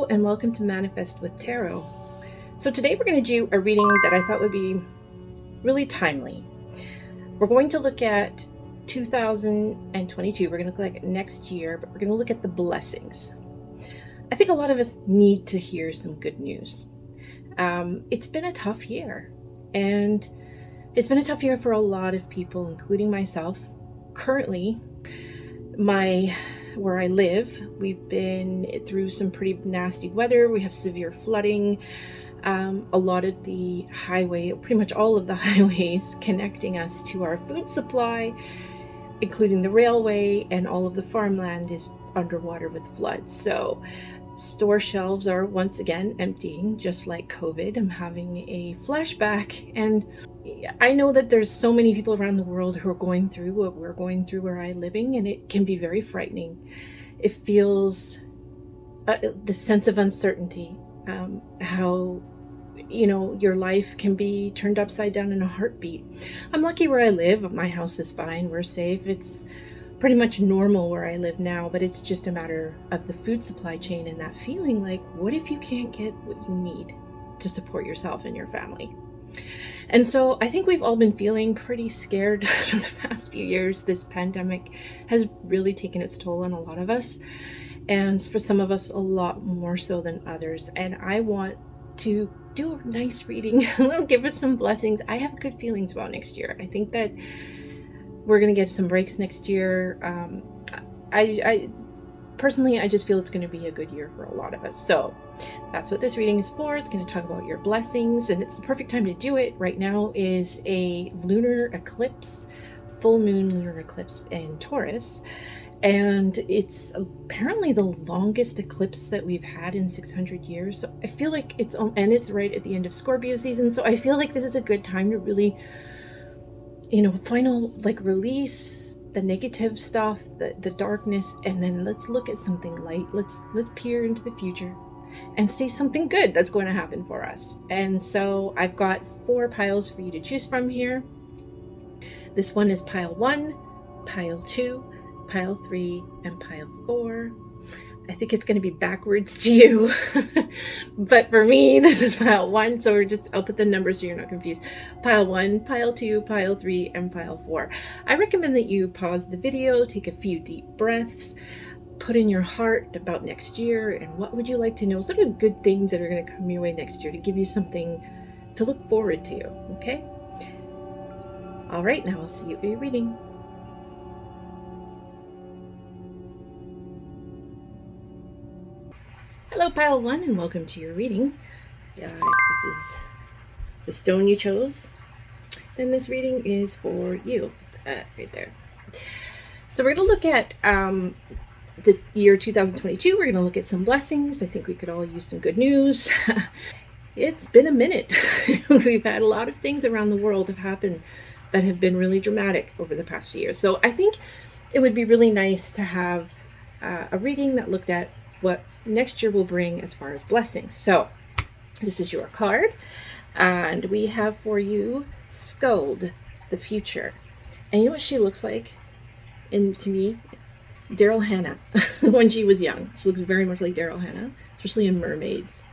and welcome to Manifest with Tarot. So today we're going to do a reading that I thought would be really timely. We're going to look at 2022. We're going to look at next year, but we're going to look at the blessings. I think a lot of us need to hear some good news. It's been a tough year, and it's been a tough year for a lot of people, including myself. Currently, where I live, we've been through some pretty nasty weather. We have severe flooding. A lot of the highway, pretty much all of the highways connecting us to our food supply, including the railway, and all of the farmland is underwater with floods. So store shelves are once again emptying, just like COVID. I'm having a flashback, and I know that there's so many people around the world who are going through what we're going through where I'm living, and it can be very frightening. It feels the sense of uncertainty, how your life can be turned upside down in a heartbeat. I'm lucky where I live. My house is fine. We're safe. It's pretty much normal where I live now, but it's just a matter of the food supply chain and that feeling like, what if you can't get what you need to support yourself and your family? And so I think we've all been feeling pretty scared for the past few years. This pandemic has really taken its toll on a lot of us, and for some of us a lot more so than others. And I want to do a nice reading. We'll give us some blessings. I have good feelings about next year. I think that we're going to get some breaks next year. I personally, I just feel it's going to be a good year for a lot of us. So that's what this reading is for. It's going to talk about your blessings, and it's the perfect time to do it. Right now is a lunar eclipse, full moon lunar eclipse in Taurus. And it's apparently the longest eclipse that we've had in 600 years. So I feel like it's right at the end of Scorpio season. So I feel like this is a good time to really, final release the negative stuff, the darkness, and then let's look at something light. Let's peer into the future and see something good that's going to happen for us. And so I've got 4 piles for you to choose from here. This one is pile 1, pile 2, pile 3, and pile 4. I think it's going to be backwards to you, but for me, this is pile 1. So I'll put the numbers so you're not confused. Pile 1, pile 2, pile 3, and pile 4. I recommend that you pause the video, take a few deep breaths, put in your heart about next year and what would you like to know, sort of good things that are going to come your way next year to give you something to look forward to, okay? All right, now I'll see you at your reading. Hello, pile 1, and welcome to your reading. This is the stone you chose. Then this reading is for you, right there. So we're going to look at the year 2022. We're going to look at some blessings. I think we could all use some good news. It's been a minute. We've had a lot of things around the world have happened that have been really dramatic over the past year. So I think it would be really nice to have a reading that looked at what next year will bring as far as blessings. So this is your card, and we have for you Skuld, the future. And you know what she looks like? And to me, Daryl Hannah when she was young. She looks very much like Daryl Hannah, especially in Mermaids.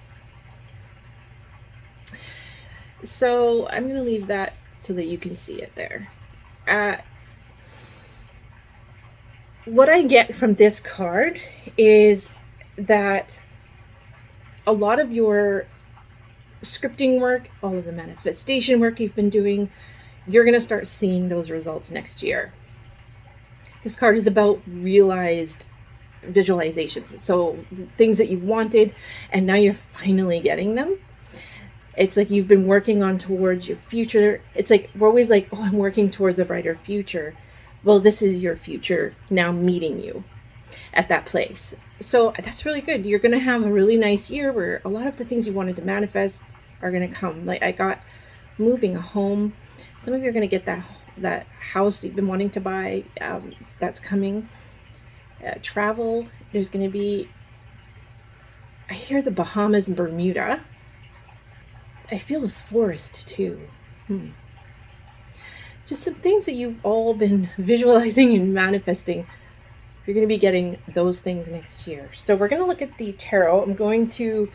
So I'm going to leave that so that you can see it there. What I get from this card is that a lot of your scripting work, all of the manifestation work you've been doing, you're going to start seeing those results next year. This card is about realized visualizations. So things that you've wanted and now you're finally getting them. It's like you've been working on towards your future. It's like we're always like, oh, I'm working towards a brighter future. Well, this is your future now meeting you at that place. So that's really good. You're going to have a really nice year where a lot of the things you wanted to manifest are going to come. Like I got moving a home. Some of you are going to get that house you've been wanting to buy. That's coming. Travel. There's going to be, I hear the Bahamas and Bermuda. I feel the forest too. Just some things that you've all been visualizing and manifesting you're going to be getting those things next year. So we're going to look at the tarot. I'm going to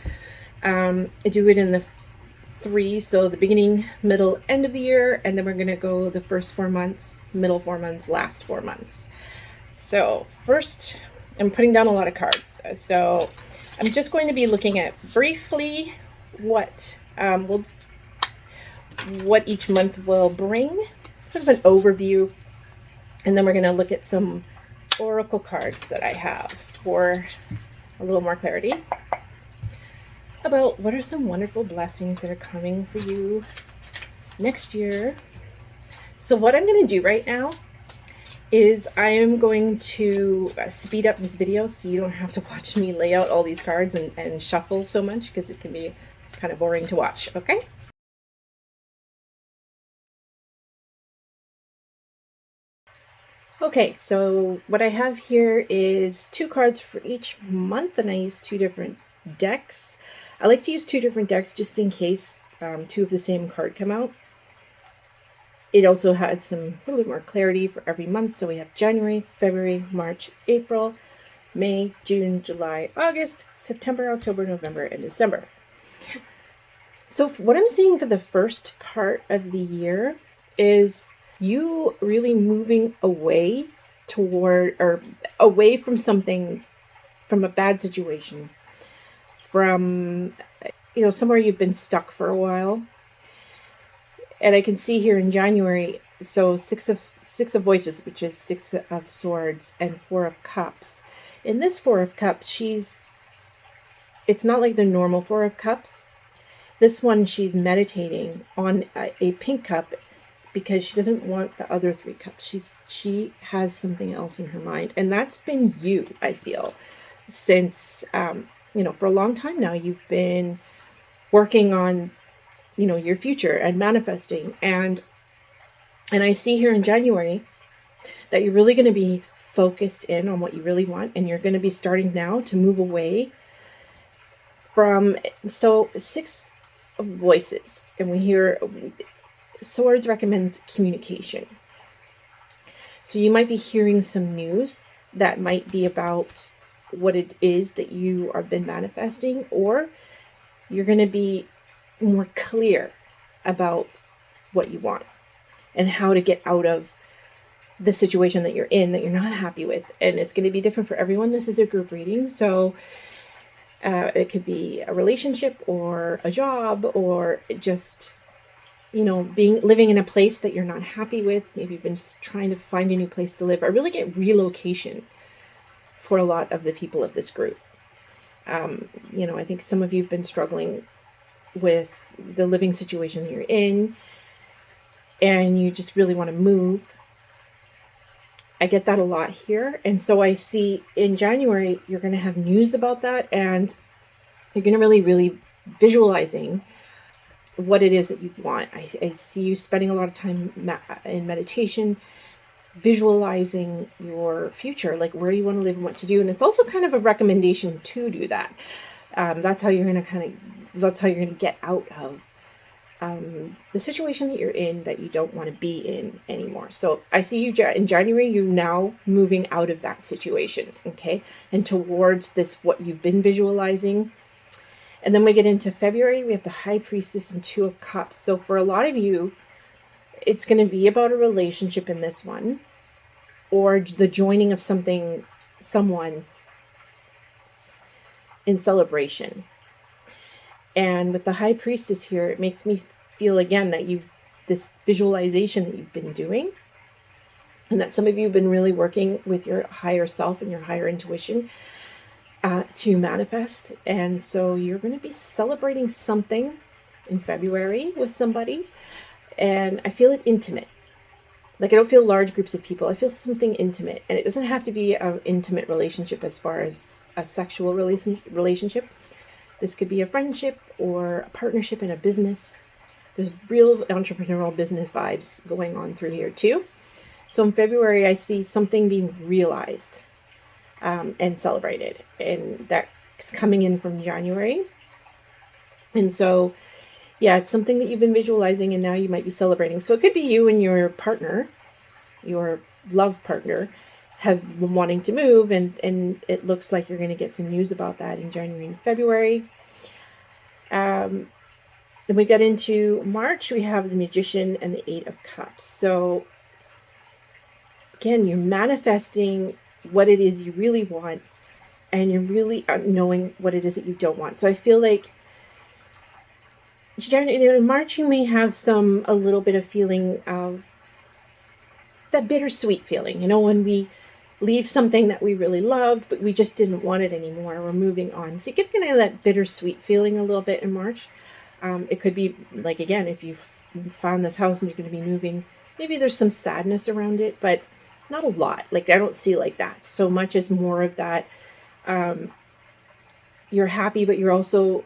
do it in the three, so the beginning, middle, end of the year, and then we're going to go the first 4 months, middle 4 months, last 4 months. So first, I'm putting down a lot of cards. So I'm just going to be looking at briefly what what each month will bring, sort of an overview, and then we're going to look at some oracle cards that I have for a little more clarity about what are some wonderful blessings that are coming for you next year. So what I'm going to do right now is I am going to speed up this video so you don't have to watch me lay out all these cards and shuffle so much, because it can be kind of boring to watch, okay? Okay, so what I have here is 2 cards for each month, and I use 2 different decks. I like to use 2 different decks just in case 2 of the same card come out. It also had some a little bit more clarity for every month. So we have January, February, March, April, May, June, July, August, September, October, November, and December. So what I'm seeing for the first part of the year is you really moving away toward, or away from something, from a bad situation, from, you know, somewhere you've been stuck for a while. And I can see here in January, so six of voices, which is 6 of swords, and 4 of cups. In this 4 of cups, it's not like the normal 4 of cups. This one, she's meditating on a pink cup because she doesn't want the other 3 cups. She has something else in her mind. And that's been you, I feel, since, you know, for a long time now. You've been working on, you know, your future and manifesting. And I see here in January that you're really going to be focused in on what you really want. And you're going to be starting now to move away from, so 6 of voices. And we hear swords recommends communication. So you might be hearing some news that might be about what it is that you have been manifesting, or you're going to be more clear about what you want and how to get out of the situation that you're in, that you're not happy with. And it's going to be different for everyone. This is a group reading, so it could be a relationship or a job, or just, you know, living in a place that you're not happy with. Maybe you've been just trying to find a new place to live. I really get relocation for a lot of the people of this group. You know, I think some of you have been struggling with the living situation that you're in, and you just really want to move. I get that a lot here. And so I see in January, you're going to have news about that, and you're going to really visualizing what it is that you want. I see you spending a lot of time in meditation, visualizing your future, like where you want to live and what to do. And it's also kind of a recommendation to do that. That's how you're going to get out of the situation that you're in, that you don't want to be in anymore. So I see you in January, you now moving out of that situation, okay, and towards this, what you've been visualizing. And then we get into February, we have the High Priestess and 2 of Cups. So for a lot of you, it's going to be about a relationship in this one, or the joining of someone in celebration. And with the High Priestess here, it makes me feel again that this visualization that you've been doing, and that some of you have been really working with your higher self and your higher intuition to manifest. And so you're going to be celebrating something in February with somebody, and I feel it intimate. Like, I don't feel large groups of people. I feel something intimate, and it doesn't have to be an intimate relationship as far as a sexual relationship. This could be a friendship or a partnership in a business. There's real entrepreneurial business vibes going on through here too. So in February, I see something being realized and celebrated, and that's coming in from January. And so, yeah, it's something that you've been visualizing, and now you might be celebrating. So it could be you and your partner, your love partner, have been wanting to move, and it looks like you're going to get some news about that in January and February. Then we get into March, we have the Magician and the Eight of Cups. So again, you're manifesting what it is you really want, and you're really knowing what it is that you don't want. So I feel like in March you may have a little bit of feeling of that bittersweet feeling, when we leave something that we really loved, but we just didn't want it anymore. We're moving on. So you get kind of that bittersweet feeling a little bit in March. It could be like, again, if you found this house and you're going to be moving, maybe there's some sadness around it, but not a lot. Like, I don't see like that so much as more of that. You're happy, but you're also,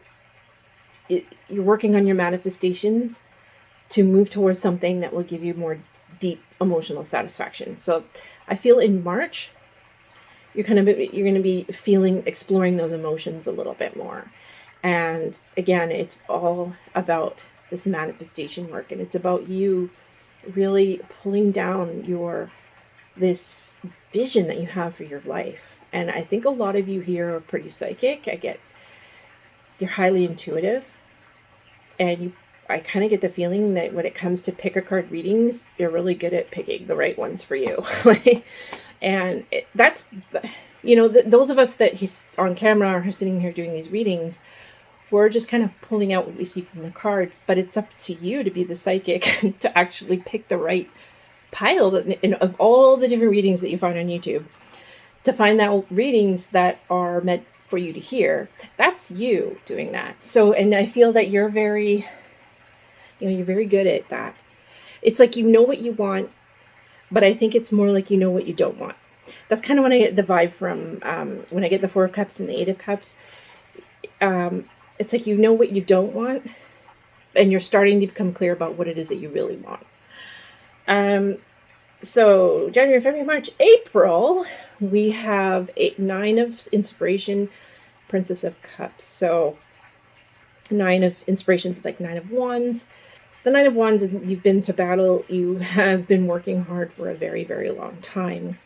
you're working on your manifestations to move towards something that will give you more deep emotional satisfaction. So I feel in March, you're going to be exploring those emotions a little bit more. And again, it's all about this manifestation work, and it's about you really pulling down this vision that you have for your life. And I think a lot of you here are pretty psychic. You're highly intuitive, and I kind of get the feeling that when it comes to pick a card readings, you're really good at picking the right ones for you. And that's, those of us that he's on camera are sitting here doing these readings, we're just kind of pulling out what we see from the cards, but it's up to you to be the psychic to actually pick the right pile of all the different readings that you find on YouTube, to find out readings that are meant for you to hear. That's you doing that. So, and I feel that you're very good at that. It's like, you know what you want, but I think it's more like, what you don't want. That's kind of when I get the vibe from, when I get the Four of Cups and the Eight of Cups. It's like, what you don't want, and you're starting to become clear about what it is that you really want. So January, February, March, April, we have Nine of Inspiration, Princess of Cups. So Nine of Inspirations is like Nine of Wands. The Nine of Wands is, you've been to battle. You have been working hard for a very, very long time.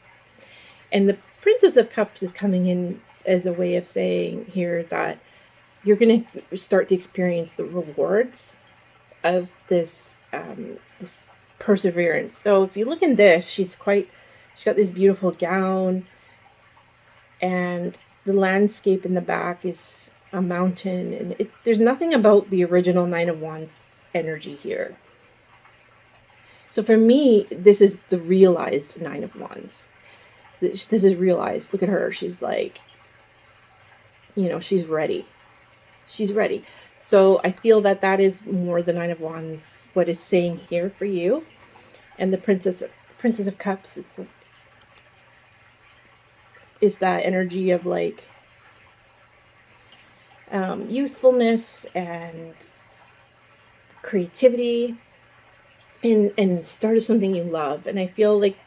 And the Princess of Cups is coming in as a way of saying here that you're going to start to experience the rewards of this perseverance. So if you look in this, she's got this beautiful gown, and the landscape in the back is a mountain, and there's nothing about the original Nine of Wands energy here. So for me, this is the realized Nine of Wands. This is realized. Look at her. She's like, she's ready. She's ready. So I feel that is more the Nine of Wands, what it's saying here for you. And the Princess of Cups, is that energy of like youthfulness and creativity, and start of something you love. And I feel like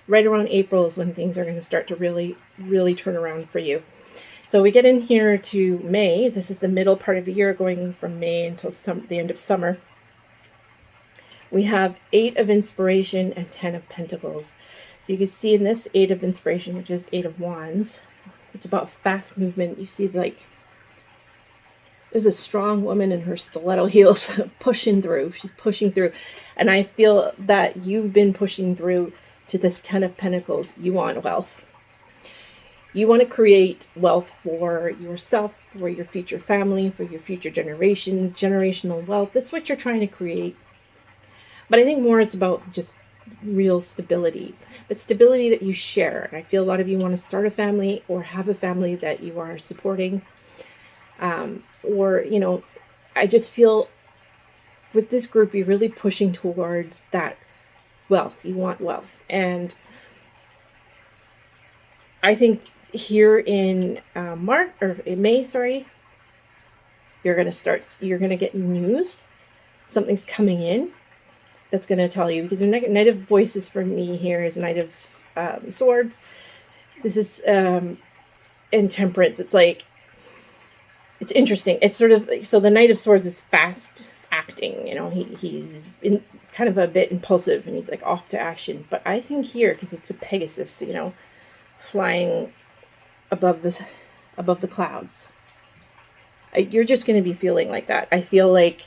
right around April is when things are going to start to really, really turn around for you. So we get in here to May. This is the middle part of the year, going from May until the end of summer. We have Eight of Inspiration and 10 of Pentacles. So you can see in this Eight of Inspiration, which is Eight of Wands, it's about fast movement. You see, like, there's a strong woman in her stiletto heels pushing through. She's pushing through. And I feel that you've been pushing through to this 10 of Pentacles. You want wealth. You want to create wealth for yourself, for your future family, for your future generations, generational wealth. That's what you're trying to create. But I think more it's about just real stability, but stability that you share. And I feel a lot of you want to start a family or have a family that you are supporting. I just feel with this group, you're really pushing towards that wealth. You want wealth. And I think here in May, you're going to get news. Something's coming in that's going to tell you, because the Knight of Voices for me here is Knight of Swords. This is in Temperance. It's like, it's interesting. It's sort of, so the Knight of Swords is fast acting, he's kind of a bit impulsive, and he's like off to action. But I think here, because it's a Pegasus, flying above the clouds. You're just going to be feeling like that. I feel like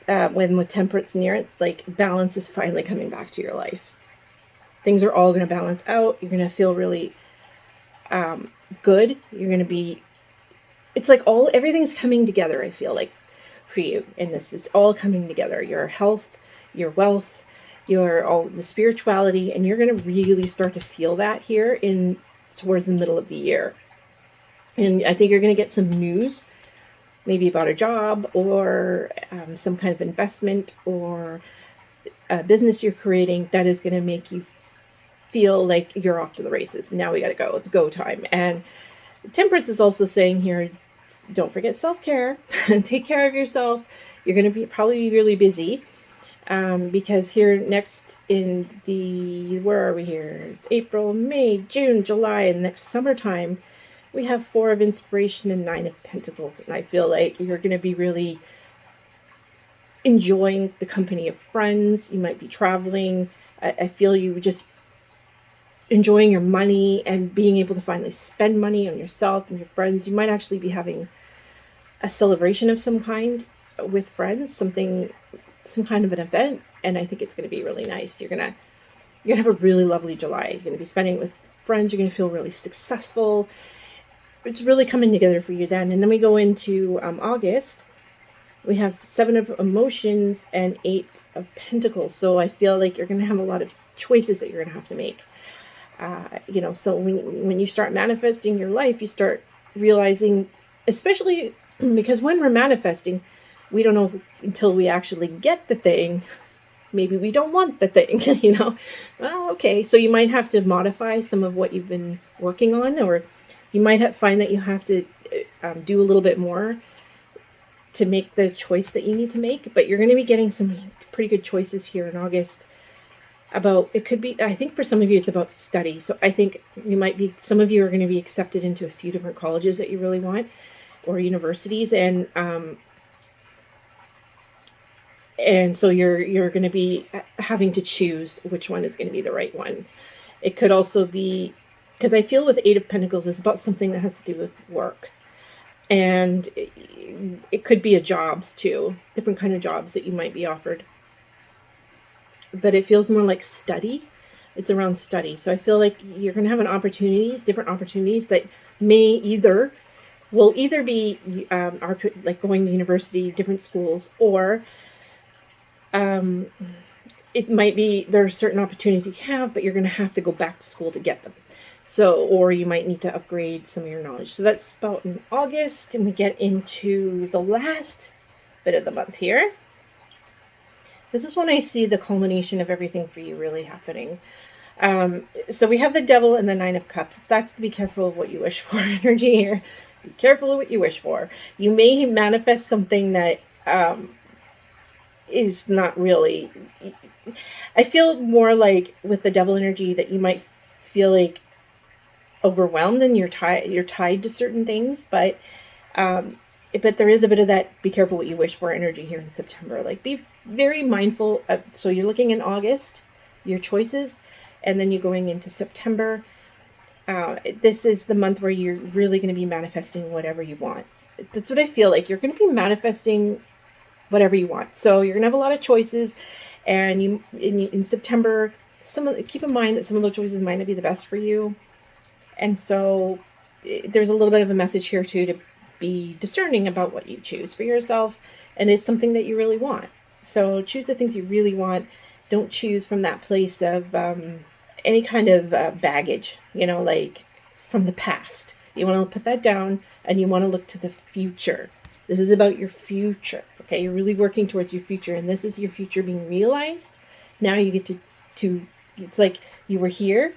when with temperance near, it's like balance is finally coming back to your life. Things are all going to balance out. You're going to feel really good. You're going to be, it's like everything's coming together, I feel like, for you. And this is all coming together. Your health, your wealth, all the spirituality, and you're going to really start to feel that here towards the middle of the year. And I think you're going to get some news, maybe about a job or some kind of investment or a business you're creating that is going to make you feel like you're off to the races. Now we got to go. It's go time. And temperance is also saying here, don't forget self-care. Take care of yourself. You're going to probably be really busy because here next in where are we here? It's April, May, June, July, and next summertime, we have 4 of Inspiration and 9 of Pentacles. And I feel like you're going to be really enjoying the company of friends. You might be traveling. I feel you just enjoying your money and being able to finally spend money on yourself and your friends. You might actually be having a celebration of some kind with friends, some kind of an event. And I think it's going to be really nice. You're going to have a really lovely July. You're going to be spending it with friends. You're going to feel really successful. It's really coming together for you then. And then we go into August. We have 7 of Emotions and 8 of Pentacles. So I feel like you're going to have a lot of choices that you're going to have to make. So when you start manifesting your life, you start realizing, especially because when we're manifesting, we don't know until we actually get the thing. Maybe we don't want the thing, Well, okay. So you might have to modify some of what you've been working on, or you might find that you have to do a little bit more to make the choice that you need to make. But you're going to be getting some pretty good choices here in August about, it could be, I think for some of you, it's about study. So I think some of you are going to be accepted into a few different colleges that you really want, or universities. And so you're going to be having to choose which one is going to be the right one. It could also be, because I feel with 8 of Pentacles is about something that has to do with work. And it could be a jobs too, different kind of jobs that you might be offered. But it feels more like study. It's around study. So I feel like you're going to have different opportunities that will either be like going to university, different schools, or it might be there are certain opportunities you have, but you're going to have to go back to school to get them. So, or you might need to upgrade some of your knowledge. So that's about in August, and we get into the last bit of the month here. This is when I see the culmination of everything for you really happening. So we have the Devil and the 9 of Cups. That's the be careful of what you wish for energy here. Be careful of what you wish for. You may manifest something that is not really... I feel more like with the Devil energy that you might feel like overwhelmed and you're tied to certain things, but there is a bit of that be careful what you wish for energy here in September. Like, be very mindful of, so you're looking in August, your choices, and then you're going into September. This is the month where you're really going to be manifesting whatever you want. That's what I feel like. You're going to be manifesting whatever you want. So you're going to have a lot of choices, and in September, keep in mind that some of those choices might not be the best for you. And so there's a little bit of a message here too, to be discerning about what you choose for yourself, and it's something that you really want. So choose the things you really want. Don't choose from that place of any kind of baggage, like from the past. You want to put that down, and you want to look to the future. This is about your future. Okay, you're really working towards your future, and this is your future being realized. Now you get to it's like you were here,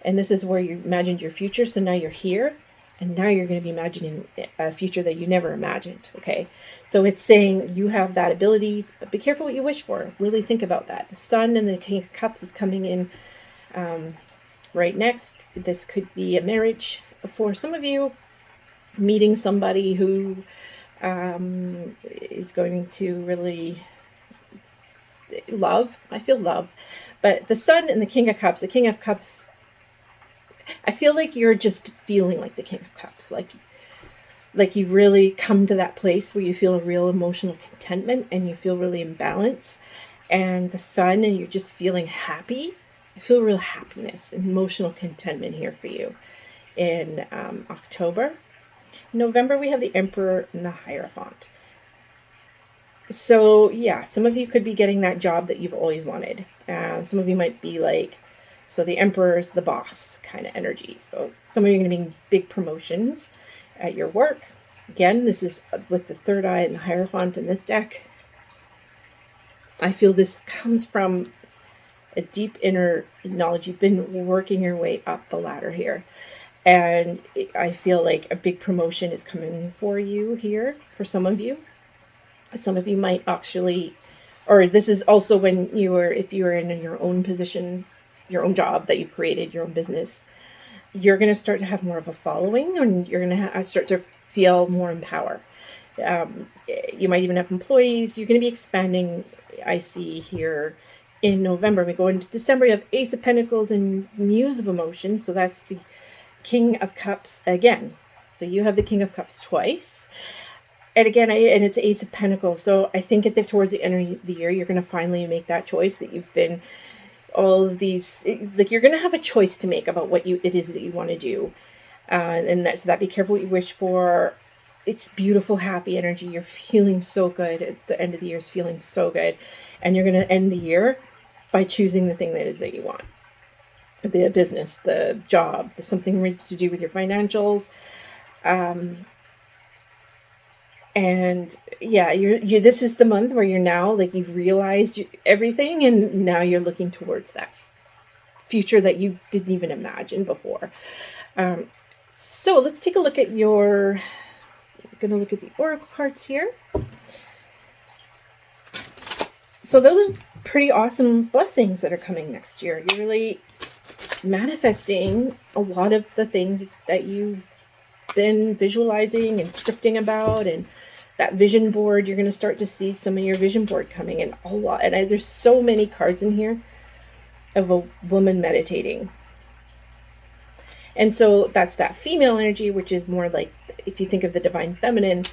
and this is where you imagined your future. So now you're here, and now you're going to be imagining a future that you never imagined. Okay, so it's saying you have that ability, but be careful what you wish for. Really think about that. The Sun and the King of Cups is coming in right next. This could be a marriage for some of you, meeting somebody who is going to really love. I feel love. But the Sun and the King of Cups I feel like you're just feeling like the King of Cups, like you've really come to that place where you feel a real emotional contentment and you feel really in balance. And the sun, and you're just feeling happy. I feel real happiness and emotional contentment here for you in October. In November, we have the Emperor and the Hierophant. So yeah, some of you could be getting that job that you've always wanted. Some of you might be like, so the Emperor is the boss kind of energy. So some of you are going to be big promotions at your work. Again, this is with the third eye and the Hierophant in this deck. I feel this comes from a deep inner knowledge. You've been working your way up the ladder here. And I feel like a big promotion is coming for you here, for some of you. Some of you might actually, or this is also when if you are in your own position, your own job that you've created, your own business, you're going to start to have more of a following, and you're going to start to feel more in power. You might even have employees. You're going to be expanding, I see here in November. We go into December, you have Ace of Pentacles and Muse of Emotion. So that's the King of Cups again. So you have the King of Cups twice. And again, and it's Ace of Pentacles. So I think towards the end of the year, you're going to finally make that choice that you've been, all of these, like you're going to have a choice to make about what it is that you want to do. And so that be careful what you wish for. It's beautiful, happy energy. You're feeling so good. At the end of the year is feeling so good. And you're going to end the year by choosing the thing that is that you want. The business, the job, something to do with your financials. And yeah, this is the month where you're now, like, you've realized everything, and now you're looking towards that future that you didn't even imagine before. So let's take a look at we're going to look at the oracle cards here. So those are pretty awesome blessings that are coming next year. You're really manifesting a lot of the things that you've been visualizing and scripting about, and that vision board. You're going to start to see some of your vision board coming in a lot. And there's so many cards in here of a woman meditating. And so that's that female energy, which is more like, if you think of the divine feminine,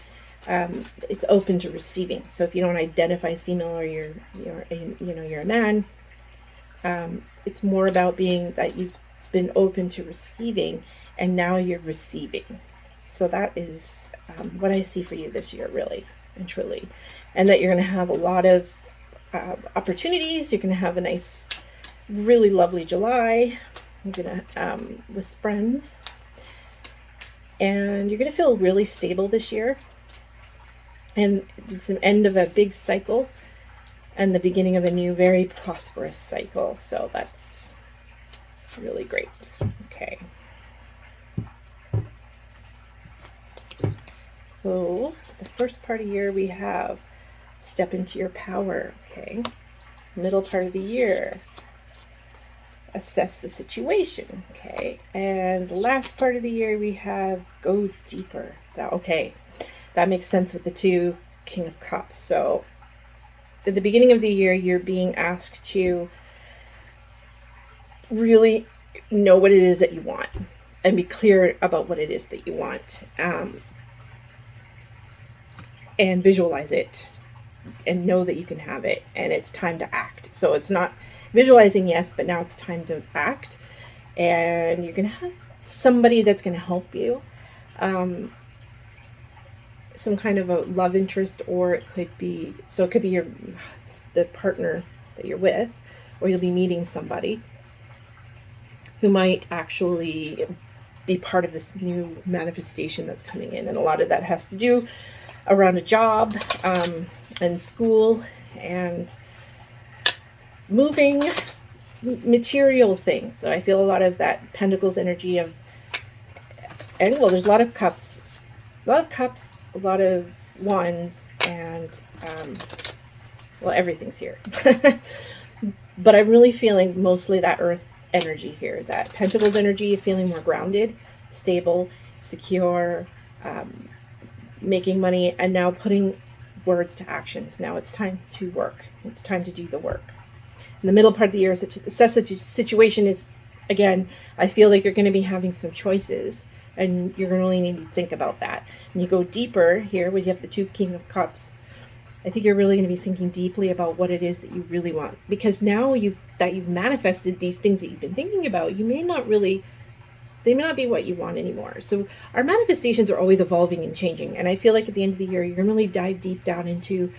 it's open to receiving. So if you don't identify as female, or you're a man, it's more about being that you've been open to receiving, and now you're receiving. So that is what I see for you this year, really and truly. And that you're going to have a lot of opportunities. You're going to have a nice, really lovely July. You're going to, with friends. And you're going to feel really stable this year. And it's an end of a big cycle and the beginning of a new, very prosperous cycle. So that's really great. Okay. So the first part of the year, we have step into your power. Okay. Middle part of the year, assess the situation. Okay. And the last part of the year, we have go deeper. Okay. That makes sense with the two King of Cups. So at the beginning of the year, you're being asked to really know what it is that you want and be clear about what it is that you want. And visualize it and know that you can have it, and it's time to act. So it's not visualizing, yes, but now it's time to act, and you're going to have somebody that's going to help you, some kind of a love interest, or it could be the partner that you're with, or you'll be meeting somebody who might actually be part of this new manifestation that's coming in. And a lot of that has to do around a job, and school, and moving, material things. So I feel a lot of that Pentacles energy of, and well, there's a lot of cups, a lot of wands, and well, everything's here. But I'm really feeling mostly that earth energy here, that Pentacles energy, feeling more grounded, stable, secure, making money, and now putting words to actions. Now it's time to work. It's time to do the work. In the middle part of the year, assess the situation is again, I feel like you're going to be having some choices, and you're going to really need to think about that. And you go deeper here, we have the two King of Cups. I think you're really going to be thinking deeply about what it is that you really want, because now you've manifested these things that you've been thinking about, they may not be what you want anymore. So our manifestations are always evolving and changing, and I feel like at the end of the year you're going to really dive deep down into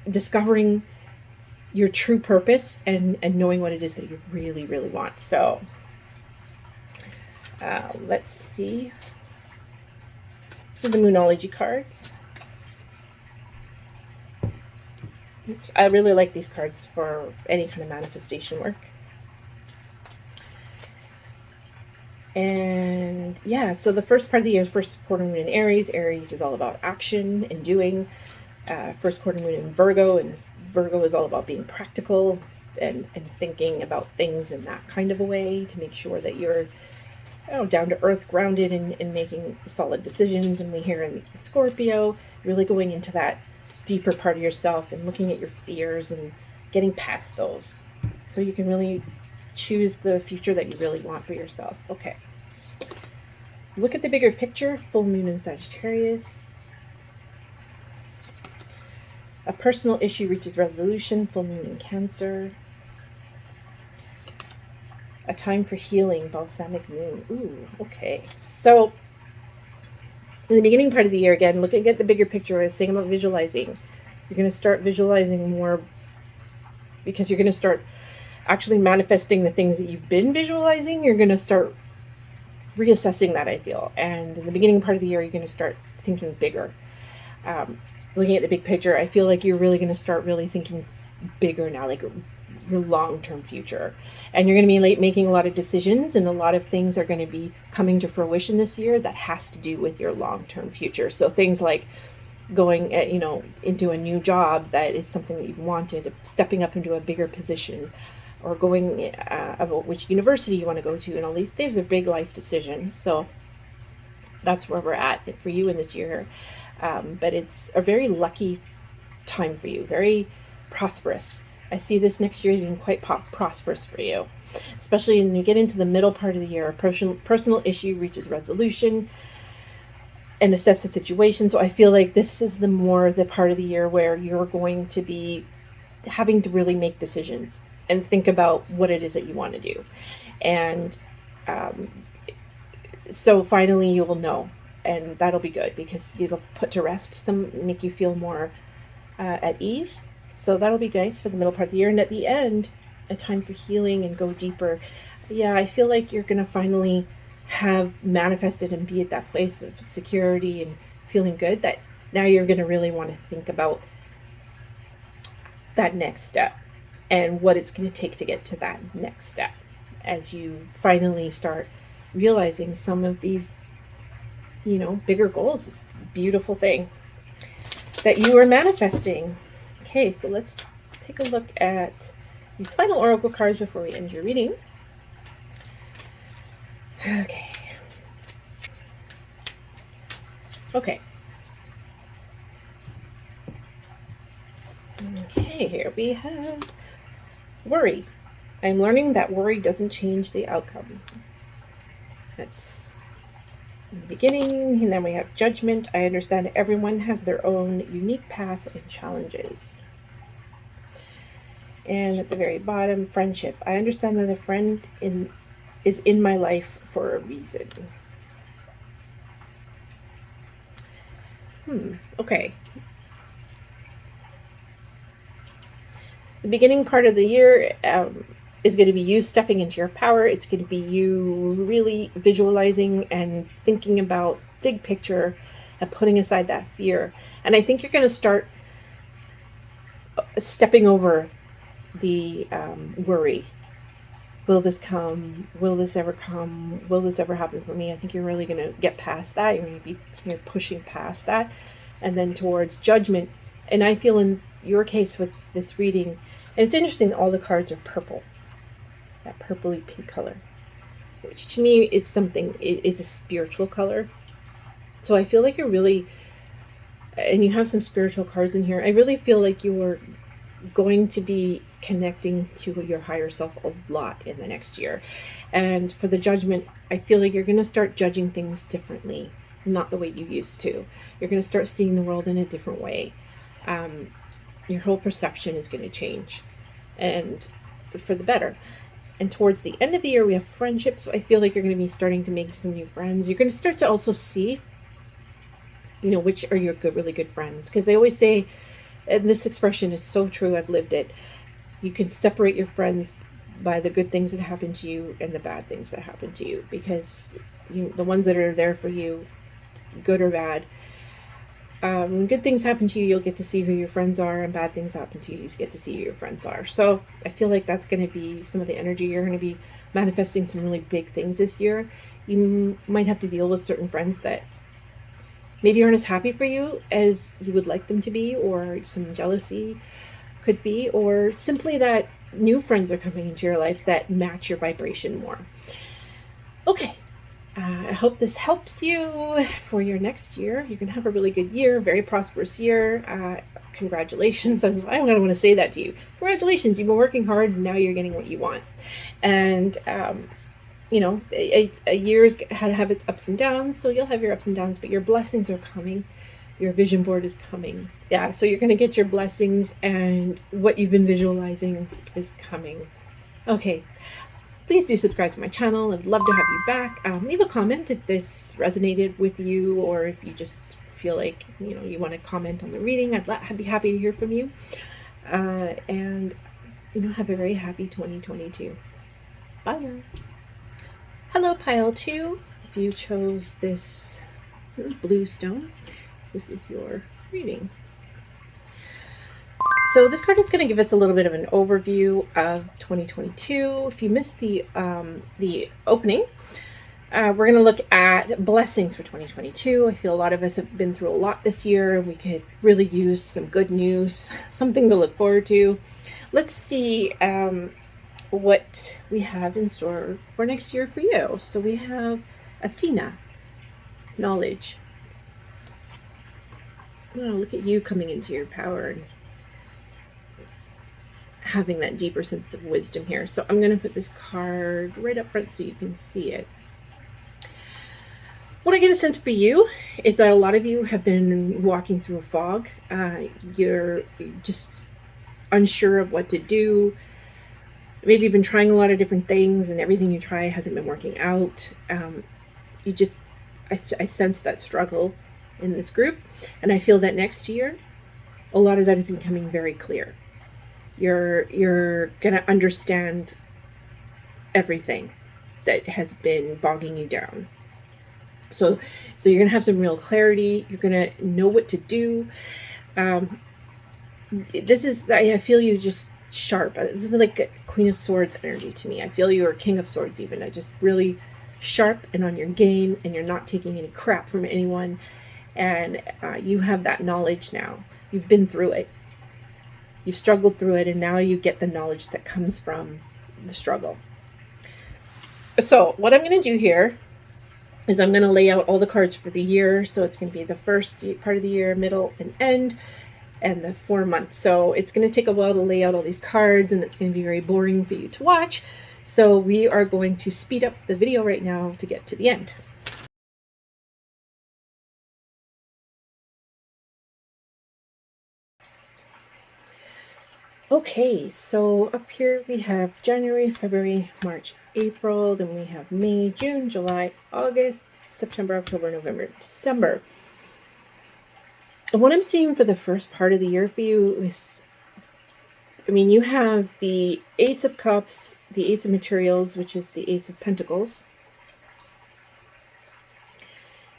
discovering your true purpose and knowing what it is that you really, really want. So let's see. So the Moonology cards. Oops, I really like these cards for any kind of manifestation work. And yeah, so the first part of the year is first quarter moon in Aries. Aries is all about action and doing. First quarter moon in Virgo, and Virgo is all about being practical and thinking about things in that kind of a way to make sure that you're down to earth, grounded, and making solid decisions. And we hear in Scorpio, really going into that deeper part of yourself and looking at your fears and getting past those, so you can really choose the future that you really want for yourself. Okay. Look at the bigger picture. Full moon in Sagittarius. A personal issue reaches resolution. Full moon in Cancer. A time for healing. Balsamic moon. Ooh, okay. So, in the beginning part of the year, again, looking at the bigger picture, I was saying about visualizing. You're going to start visualizing more, because you're going to start actually manifesting the things that you've been visualizing. You're going to start reassessing that, I feel. And in the beginning part of the year, you're going to start thinking bigger. Looking at the big picture, I feel like you're really going to start really thinking bigger now, like your long-term future. And you're going to be making a lot of decisions, and a lot of things are going to be coming to fruition this year that has to do with your long-term future. So things like going into a new job that is something that you've wanted, stepping up into a bigger position, or going about which university you want to go to, and all these things are big life decisions. So that's where we're at for you in this year. But it's a very lucky time for you, very prosperous. I see this next year being quite prosperous for you, especially when you get into the middle part of the year. A personal issue reaches resolution, and assess the situation. So I feel like this is the part of the year where you're going to be having to really make decisions and think about what it is that you want to do. And so finally you will know, and that'll be good, because it'll put to rest make you feel more at ease. So that'll be nice for the middle part of the year. And at the end, a time for healing and go deeper. Yeah, I feel like you're going to finally have manifested and be at that place of security and feeling good, that now you're going to really want to think about that next step and what it's going to take to get to that next step, as you finally start realizing some of these bigger goals. This beautiful thing that you are manifesting. Okay, so let's take a look at these final oracle cards before we end your reading. Okay. Okay, here we have worry. I'm learning that worry doesn't change the outcome. That's in the beginning. And then we have judgment. I understand everyone has their own unique path and challenges. And at the very bottom, friendship. I understand that a friend is in my life for a reason. Okay. The beginning part of the year is going to be you stepping into your power. It's going to be you really visualizing and thinking about big picture and putting aside that fear. And I think you're going to start stepping over the worry. Will this come? Will this ever come? Will this ever happen for me? I think you're really going to get past that. You're going to be pushing past that, and then towards judgment. And I feel in your case with this reading, and it's interesting, all the cards are purple, that purpley pink color, which to me is a spiritual color. So I feel like you're really, and you have some spiritual cards in here, I really feel like you're going to be connecting to your higher self a lot in the next year. And for the judgment, I feel like you're going to start judging things differently, not the way you used to. You're going to start seeing the world in a different way. Your whole perception is going to change, and for the better. And towards the end of the year, we have friendships. So I feel like you're going to be starting to make some new friends. You're going to start to also see, which are your really good friends. Because they always say, and this expression is so true, I've lived it, you can separate your friends by the good things that happen to you and the bad things that happen to you. Because the ones that are there for you, good or bad, when good things happen to you, you'll get to see who your friends are, and bad things happen to you, you get to see who your friends are. So I feel like that's going to be some of the energy. You're going to be manifesting some really big things this year. You might have to deal with certain friends that maybe aren't as happy for you as you would like them to be, or some jealousy could be, or simply that new friends are coming into your life that match your vibration more. Okay. I hope this helps you for your next year. You're going to have a really good year, very prosperous year. Congratulations. I don't want to say that to you. Congratulations. You've been working hard, and now you're getting what you want. And, a year's had to have its ups and downs, so you'll have your ups and downs, but your blessings are coming. Your vision board is coming. Yeah, so you're going to get your blessings, and what you've been visualizing is coming. Okay. Please do subscribe to my channel. I'd love to have you back. Leave a comment if this resonated with you, or if you just feel like you want to comment on the reading. I'd be happy to hear from you. And have a very happy 2022. Bye. Hello, pile 2. If you chose this blue stone, this is your reading. So this card is going to give us a little bit of an overview of 2022. If you missed the opening, we're going to look at blessings for 2022. I feel a lot of us have been through a lot this year, and we could really use some good news, something to look forward to. Let's see what we have in store for next year for you. So we have Athena, knowledge. Oh, look at you coming into your power and having that deeper sense of wisdom here. So I'm going to put this card right up front so you can see it. What I get a sense for you is that a lot of you have been walking through a fog. You're just unsure of what to do. Maybe you've been trying a lot of different things, and everything you try hasn't been working out. I sense that struggle in this group, and I feel that next year, a lot of that is becoming very clear. You're going to understand everything that has been bogging you down. So you're going to have some real clarity. You're going to know what to do. I feel you just sharp. This is like a Queen of Swords energy to me. I feel you are King of Swords even. I just really sharp and on your game, and you're not taking any crap from anyone. And you have that knowledge now. You've been through it. You've struggled through it, and now you get the knowledge that comes from the struggle. So what I'm going to do here is I'm going to lay out all the cards for the year. So it's going to be the first part of the year, middle, and end, and the 4 months. So it's going to take a while to lay out all these cards, and it's going to be very boring for you to watch. So we are going to speed up the video right now to get to the end. Okay, so up here we have January, February, March, April, then we have May, June, July, August, September, October, November, December. And what I'm seeing for the first part of the year for you is, you have the Ace of Cups, the Ace of Materials, which is the Ace of Pentacles,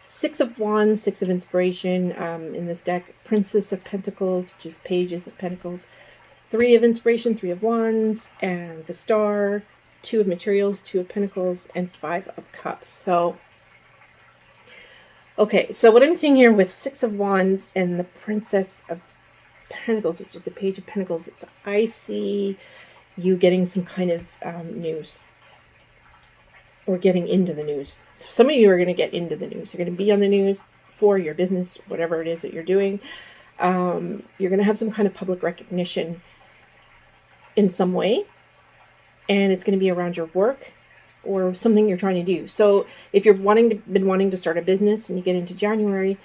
Six of Wands, Six of Inspiration, in this deck, Princess of Pentacles, which is Pages of Pentacles, Three of Inspiration, Three of Wands, and the Star, Two of Materials, Two of Pentacles, and Five of Cups. So, okay, so what I'm seeing here with Six of Wands and the Princess of Pentacles, which is the Page of Pentacles, I see you getting some kind of news, or getting into the news. So some of you are going to get into the news. You're going to be on the news for your business, whatever it is that you're doing. You're going to have some kind of public recognition in some way, and it's going to be around your work or something you're trying to do. So if you're been wanting to start a business and you get into January,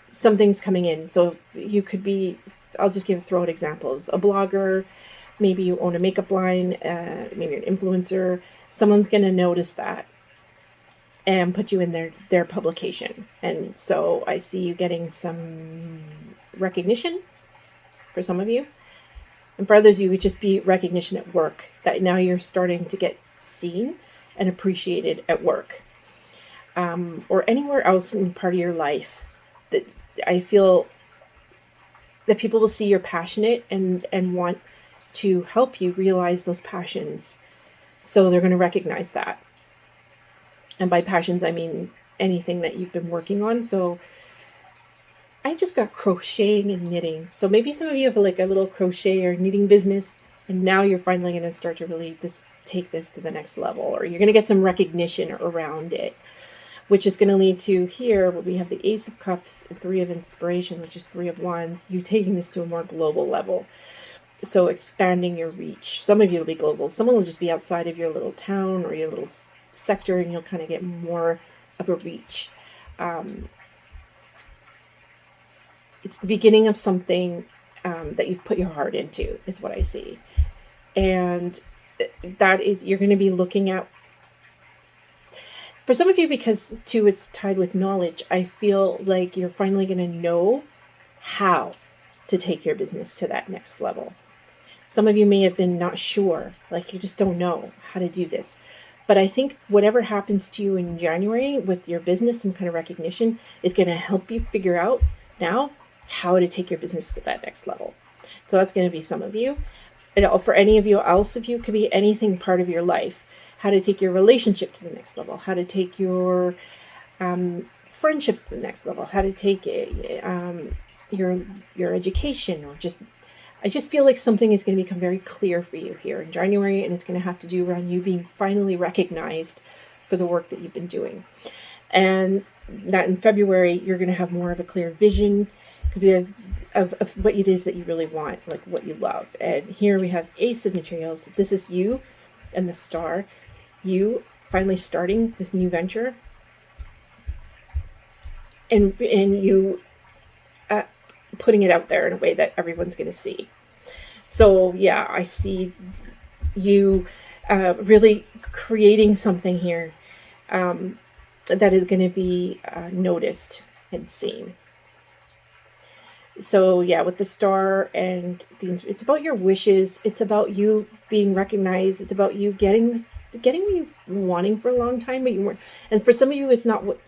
something's coming in. So you could be, I'll just throw out examples. A blogger, maybe you own a makeup line, maybe you're an influencer. Someone's going to notice that and put you in their publication. And so I see you getting some recognition for some of you. And for others, you would just be recognition at work, that now you're starting to get seen and appreciated at work, or anywhere else in part of your life. That I feel that people will see you're passionate and want to help you realize those passions. So they're going to recognize that. And by passions, I mean anything that you've been working on. So I just got crocheting and knitting. So maybe some of you have like a little crochet or knitting business, and now you're finally going to start to really take this to the next level, or you're going to get some recognition around it, which is going to lead to here where we have the Ace of Cups and Three of Inspiration, which is Three of Wands, you taking this to a more global level. So expanding your reach. Some of you will be global. Someone will just be outside of your little town or your little sector, and you'll kind of get more of a reach. It's the beginning of something that you've put your heart into, is what I see. And that is, you're going to be looking at, for some of you, because too it's tied with knowledge, I feel like you're finally going to know how to take your business to that next level. Some of you may have been not sure, like you just don't know how to do this. But I think whatever happens to you in January with your business, some kind of recognition, is going to help you figure out now how to take your business to that next level. So that's going to be some of you. And for any of you else, of you, it could be anything part of your life. How to take your relationship to the next level. How to take your friendships to the next level. How to take your education, or just, I just feel like something is going to become very clear for you here in January, and it's going to have to do around you being finally recognized for the work that you've been doing. And that in February, you're going to have more of a clear vision, because we have of what it is that you really want, like what you love. And here we have Ace of Materials. This is you and the Star. You finally starting this new venture. And you putting it out there in a way that everyone's going to see. So yeah, I see you really creating something here that is going to be noticed and seen. So yeah, with the Star and it's about your wishes. It's about you being recognized. It's about you getting what you wanting for a long time, but you weren't. And for some of you, it's not what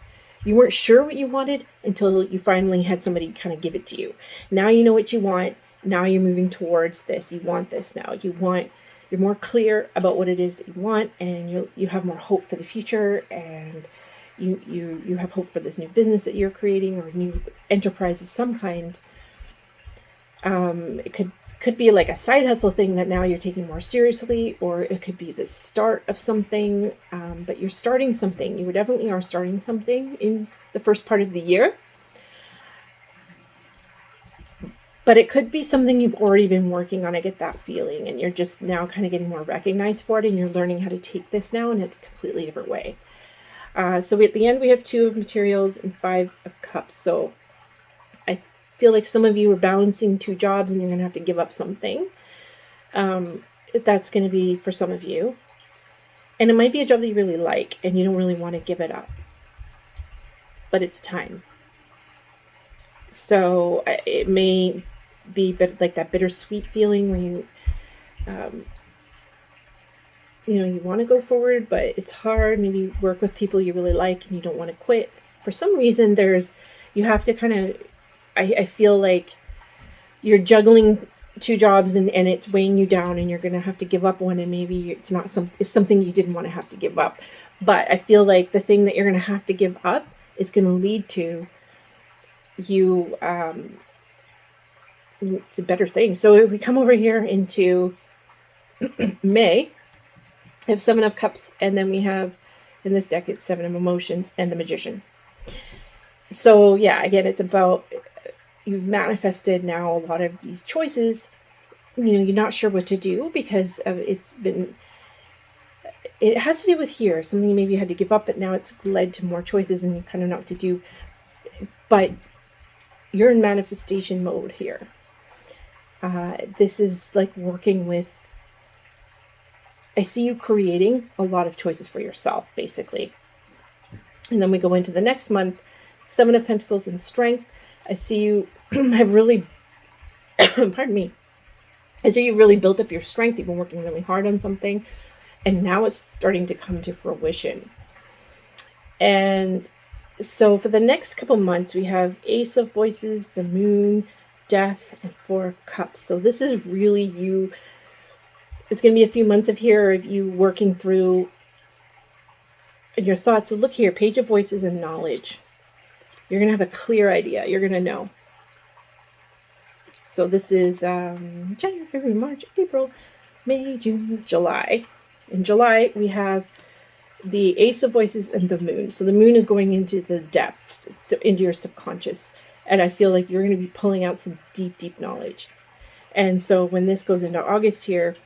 you weren't sure what you wanted until you finally had somebody kind of give it to you. Now you know what you want. Now you're moving towards this. You want this now. You're more clear about what it is that you want, and you have more hope for the future, and you have hope for this new business that you're creating, or new enterprise of some kind. It could be like a side hustle thing that now you're taking more seriously, or it could be the start of something, but you're starting something. You definitely are starting something in the first part of the year. But it could be something you've already been working on. I get that feeling, and you're just now kind of getting more recognized for it, and you're learning how to take this now in a completely different way. So at the end, we have Two of Materials and Five of Cups. So I feel like some of you are balancing two jobs, and you're going to have to give up something. That's going to be for some of you. And it might be a job that you really like, and you don't really want to give it up. But it's time. So it may be like that bittersweet feeling where you want to go forward, but it's hard. Maybe you work with people you really like and you don't want to quit. For some reason, you have to kind of, I feel like you're juggling two jobs and it's weighing you down, and you're going to have to give up one, and maybe it's something you didn't want to have to give up. But I feel like the thing that you're going to have to give up is going to lead to you, it's a better thing. So if we come over here into May, we have Seven of Cups, and then we have, in this deck, it's Seven of Emotions and the Magician. So yeah, again, it's about, you've manifested now a lot of these choices you're not sure what to do because it has to do with here, something maybe you had to give up, but now it's led to more choices and you kind of know what to do. But you're in manifestation mode here. This is like working with, I see you creating a lot of choices for yourself, basically. And then we go into the next month, 7 of Pentacles and Strength. I see you have really, pardon me, I see you really built up your strength. You've been working really hard on something, and now it's starting to come to fruition. And so for the next couple months, we have Ace of Voices, the Moon, Death, and 4 of Cups. So this is really you. It's going to be a few months of you working through your thoughts. So look here, Page of Voices and knowledge. You're going to have a clear idea. You're going to know. So this is January, February, March, April, May, June, July. In July, we have the Ace of Voices and the Moon. So the Moon is going into the depths, so into your subconscious. And I feel like you're going to be pulling out some deep, deep knowledge. And so when this goes into August here,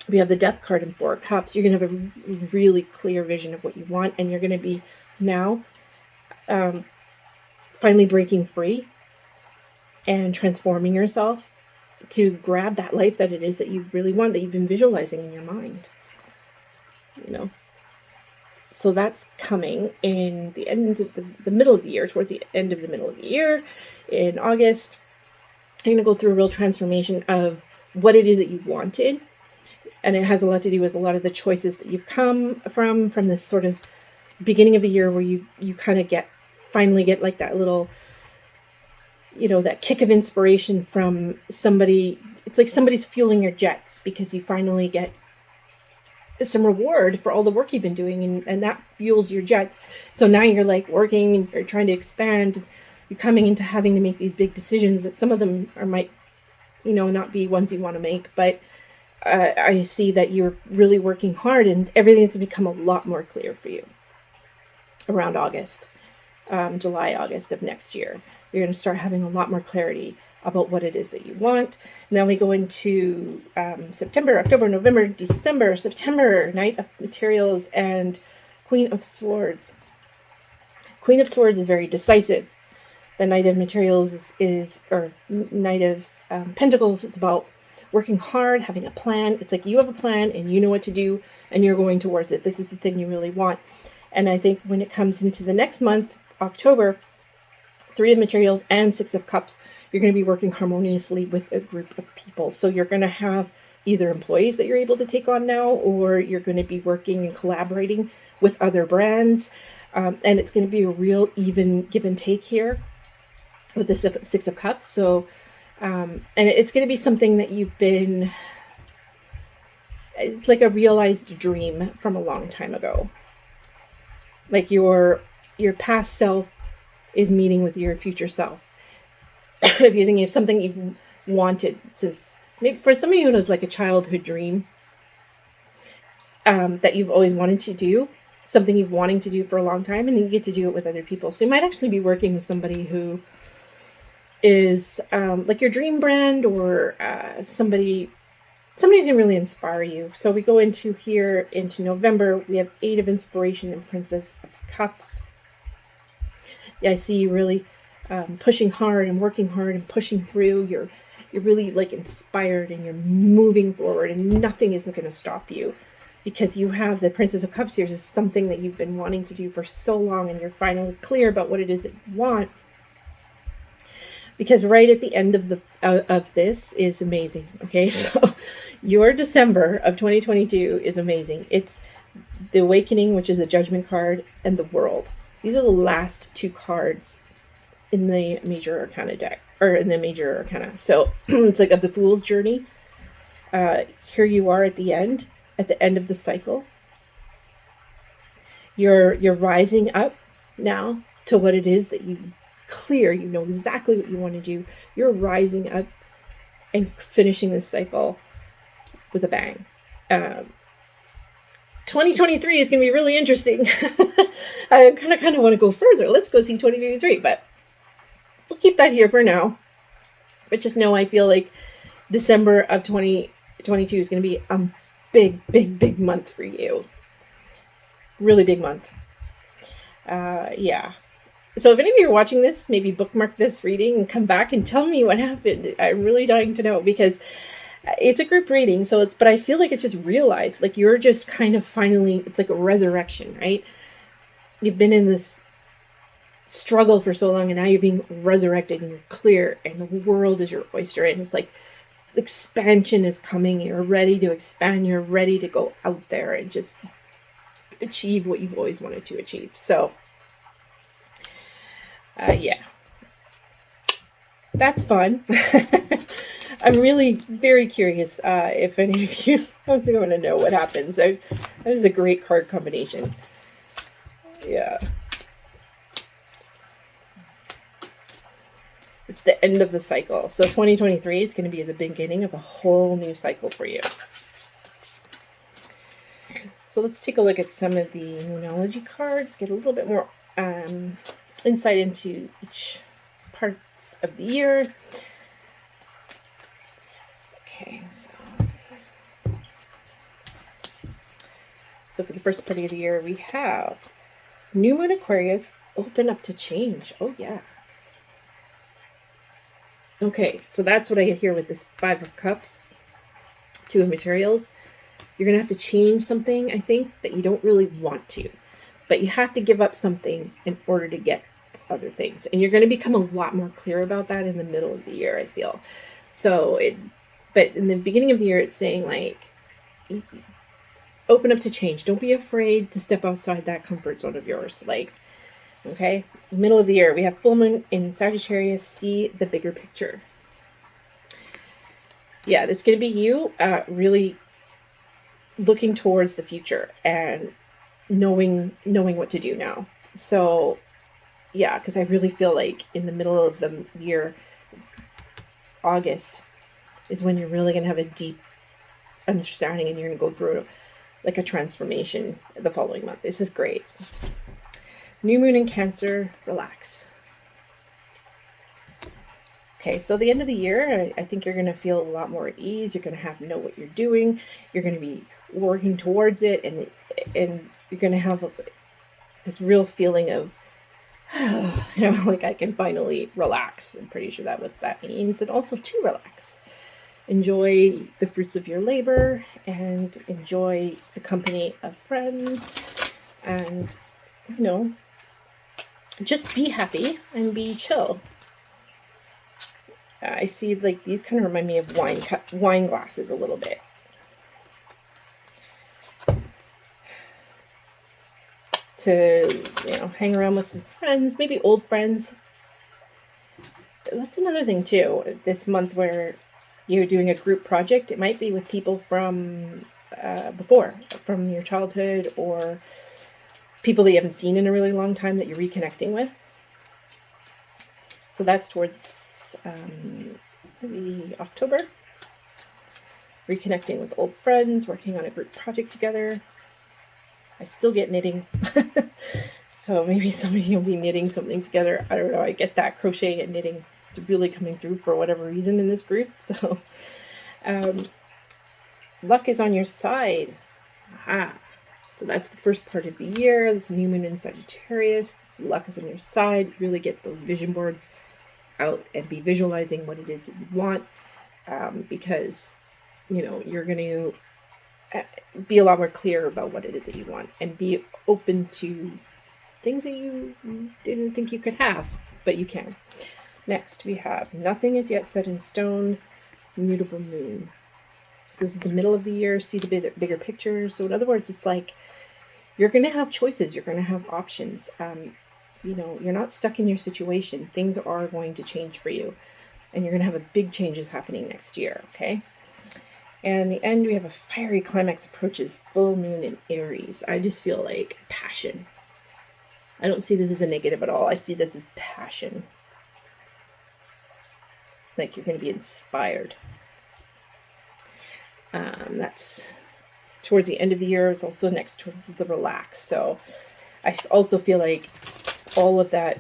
we have the Death card and 4 of Cups. You're going to have a really clear vision of what you want. And you're going to be now finally breaking free and transforming yourself to grab that life that it is that you really want, that you've been visualizing in your mind. So that's coming in the end of the middle of the year, towards the end of the middle of the year, in August. You're going to go through a real transformation of what it is that you wanted. And it has a lot to do with a lot of the choices that you've come from this sort of beginning of the year where you kind of finally get like that little, that kick of inspiration from somebody. It's like somebody's fueling your jets because you finally get some reward for all the work you've been doing, and that fuels your jets. So now you're like working and you're trying to expand. You're coming into having to make these big decisions that some of them might not be ones you want to make, but I see that you're really working hard and everything's going to become a lot more clear for you around August, July, August of next year. You're going to start having a lot more clarity about what it is that you want. Now we go into September, October, November, December. September, Knight of Materials and Queen of Swords. Queen of Swords is very decisive. The Knight of Materials or Knight of Pentacles, it's about working hard, having a plan. It's like you have a plan and you know what to do and you're going towards it. This is the thing you really want. And I think when it comes into the next month, October, 3 of Materials and 6 of Cups, you're going to be working harmoniously with a group of people. So you're going to have either employees that you're able to take on now, or you're going to be working and collaborating with other brands. And it's going to be a real even give and take here with the 6 of Cups. So, and it's going to be something that it's like a realized dream from a long time ago. Like your past self is meeting with your future self. If you're thinking of something you've wanted since, maybe for some of you it was like a childhood dream that you've always wanted to do, something you've wanting to do for a long time, and you get to do it with other people. So you might actually be working with somebody who is like your dream brand, or somebody's going to really inspire you. So we go into November, we have 8 of Inspiration and Princess of Cups. Yeah, I see you really pushing hard and working hard and pushing through. You're really like inspired and you're moving forward, and nothing is going to stop you because you have the Princess of Cups here. This is something that you've been wanting to do for so long, and you're finally clear about what it is that you want. Because right at the end of this is amazing. Okay, so your December of 2022 is amazing. It's the Awakening, which is the Judgment card, and the World. These are the last 2 cards in the Major Arcana deck, or in the Major Arcana. So it's like of the Fool's Journey. Here you are at the end of the cycle. You're rising up now to what it is that you clear. You know exactly what you want to do. You're rising up and finishing this cycle with a bang. 2023 is going to be really interesting. I kind of want to go further. Let's go see 2023, but we'll keep that here for now. But just know I feel like December of 2022 is going to be a big month for you. Really big month. Yeah. So if any of you are watching this, maybe bookmark this reading and come back and tell me what happened. I'm really dying to know, because it's a group reading. But I feel like it's just realized, like you're just kind of finally, it's like a resurrection, right? You've been in this struggle for so long, and now you're being resurrected, and you're clear, and the world is your oyster, and it's like expansion is coming. You're ready to expand. You're ready to go out there and just achieve what you've always wanted to achieve. So yeah, that's fun. I'm really very curious if any of you want to know what happens. That is a great card combination. Yeah. It's the end of the cycle. So 2023 is going to be the beginning of a whole new cycle for you. So let's take a look at some of the numerology cards, get a little bit more insight into each parts of the year. Okay, so let's see. So for the first part of the year, we have New Moon Aquarius, open up to change. Oh, yeah. Okay, so that's what I hear with this Five of Cups, Two of Materials. You're going to have to change something, I think, that you don't really want to. But you have to give up something in order to get other things. And you're going to become a lot more clear about that in the middle of the year, I feel. But in the beginning of the year, it's saying, like, open up to change. Don't be afraid to step outside that comfort zone of yours. Like, okay, middle of the year, we have full moon in Sagittarius. See the bigger picture. Yeah, this is going to be you really looking towards the future and knowing what to do now. So yeah, because I really feel like in the middle of the year, August, is when you're really going to have a deep understanding, and you're going to go through like a transformation the following month. This is great. New moon in Cancer, relax. Okay, so the end of the year, I think you're going to feel a lot more at ease. You're going to know what you're doing. You're going to be working towards it, and you're going to have this real feeling of, like I can finally relax. I'm pretty sure that's what that means. And also to relax. Enjoy the fruits of your labor, and enjoy the company of friends, and, just be happy and be chill. I see, like, these kind of remind me of wine glasses a little bit. To, hang around with some friends, maybe old friends. That's another thing, too. This month where you're doing a group project, it might be with people from before, from your childhood, or people that you haven't seen in a really long time that you're reconnecting with. So that's towards maybe October. Reconnecting with old friends, working on a group project together. I still get knitting. So maybe some of you will be knitting something together. I don't know. I get that crochet and knitting is really coming through for whatever reason in this group. So luck is on your side. Aha. So that's the first part of the year. This new moon in Sagittarius. Luck is on your side. Really get those vision boards out and be visualizing what it is that you want, because you're going to be a lot more clear about what it is that you want, and be open to things that you didn't think you could have, but you can. Next, we have nothing is yet set in stone, mutable moon. This is the middle of the year. See the bigger picture. So in other words, it's like you're going to have choices. You're going to have options. You're not stuck in your situation. Things are going to change for you, and you're going to have a big changes happening next year. Okay. And in the end, we have a fiery climax approaches, full moon in Aries. I just feel like passion. I don't see this as a negative at all. I see this as passion. Like you're going to be inspired. That's towards the end of the year. It's also next to the relax. So I also feel like all of that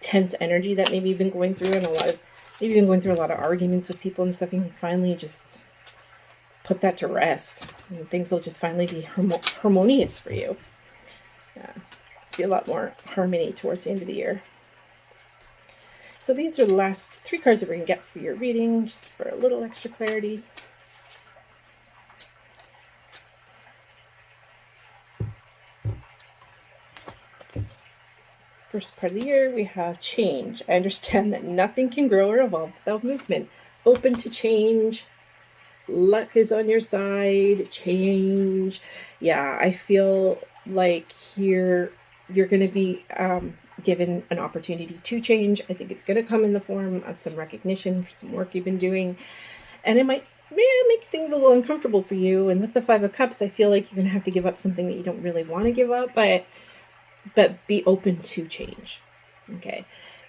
tense energy that maybe you've been going through, and a lot of Maybe you've been going through a lot of arguments with people and stuff. You can finally just put that to rest. And things will just finally be harmonious for you. Feel a lot more harmony towards the end of the year. So these are the last 3 cards that we're going to get for your reading, just for a little extra clarity. First part of the year, we have change. I understand that nothing can grow or evolve without movement. Open to change. Luck is on your side. Change. Yeah, I feel like here you're going to be given an opportunity to change. I think it's going to come in the form of some recognition for some work you've been doing. And it might make things a little uncomfortable for you. And with the 5 of Cups, I feel like you're going to have to give up something that you don't really want to give up, but be open to change. Okay.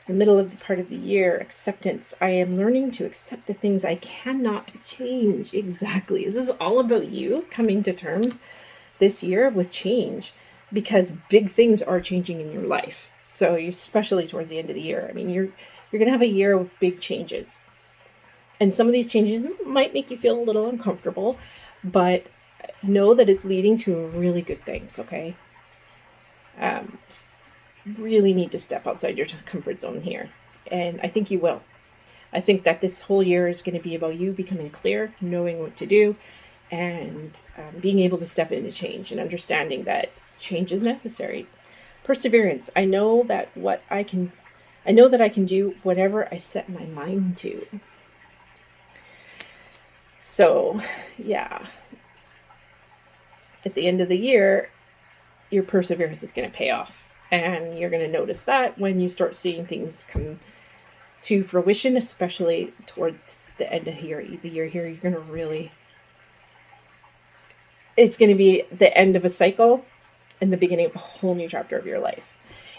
The middle of the part of the year, acceptance. I am learning to accept the things I cannot change. Exactly. This is all about you coming to terms this year with change, because big things are changing in your life. So especially towards the end of the year. I mean, you're going to have a year with big changes. And some of these changes might make you feel a little uncomfortable, but know that it's leading to really good things, okay? Really need to step outside your comfort zone here. And I think you will. I think that this whole year is going to be about you becoming clear, knowing what to do, and being able to step into change and understanding that change is necessary. Perseverance. I know that I can do whatever I set my mind to. So, yeah. At the end of the year, your perseverance is going to pay off. And you're going to notice that when you start seeing things come to fruition, especially towards the end of the year here, you're going to really... It's going to be the end of a cycle and the beginning of a whole new chapter of your life.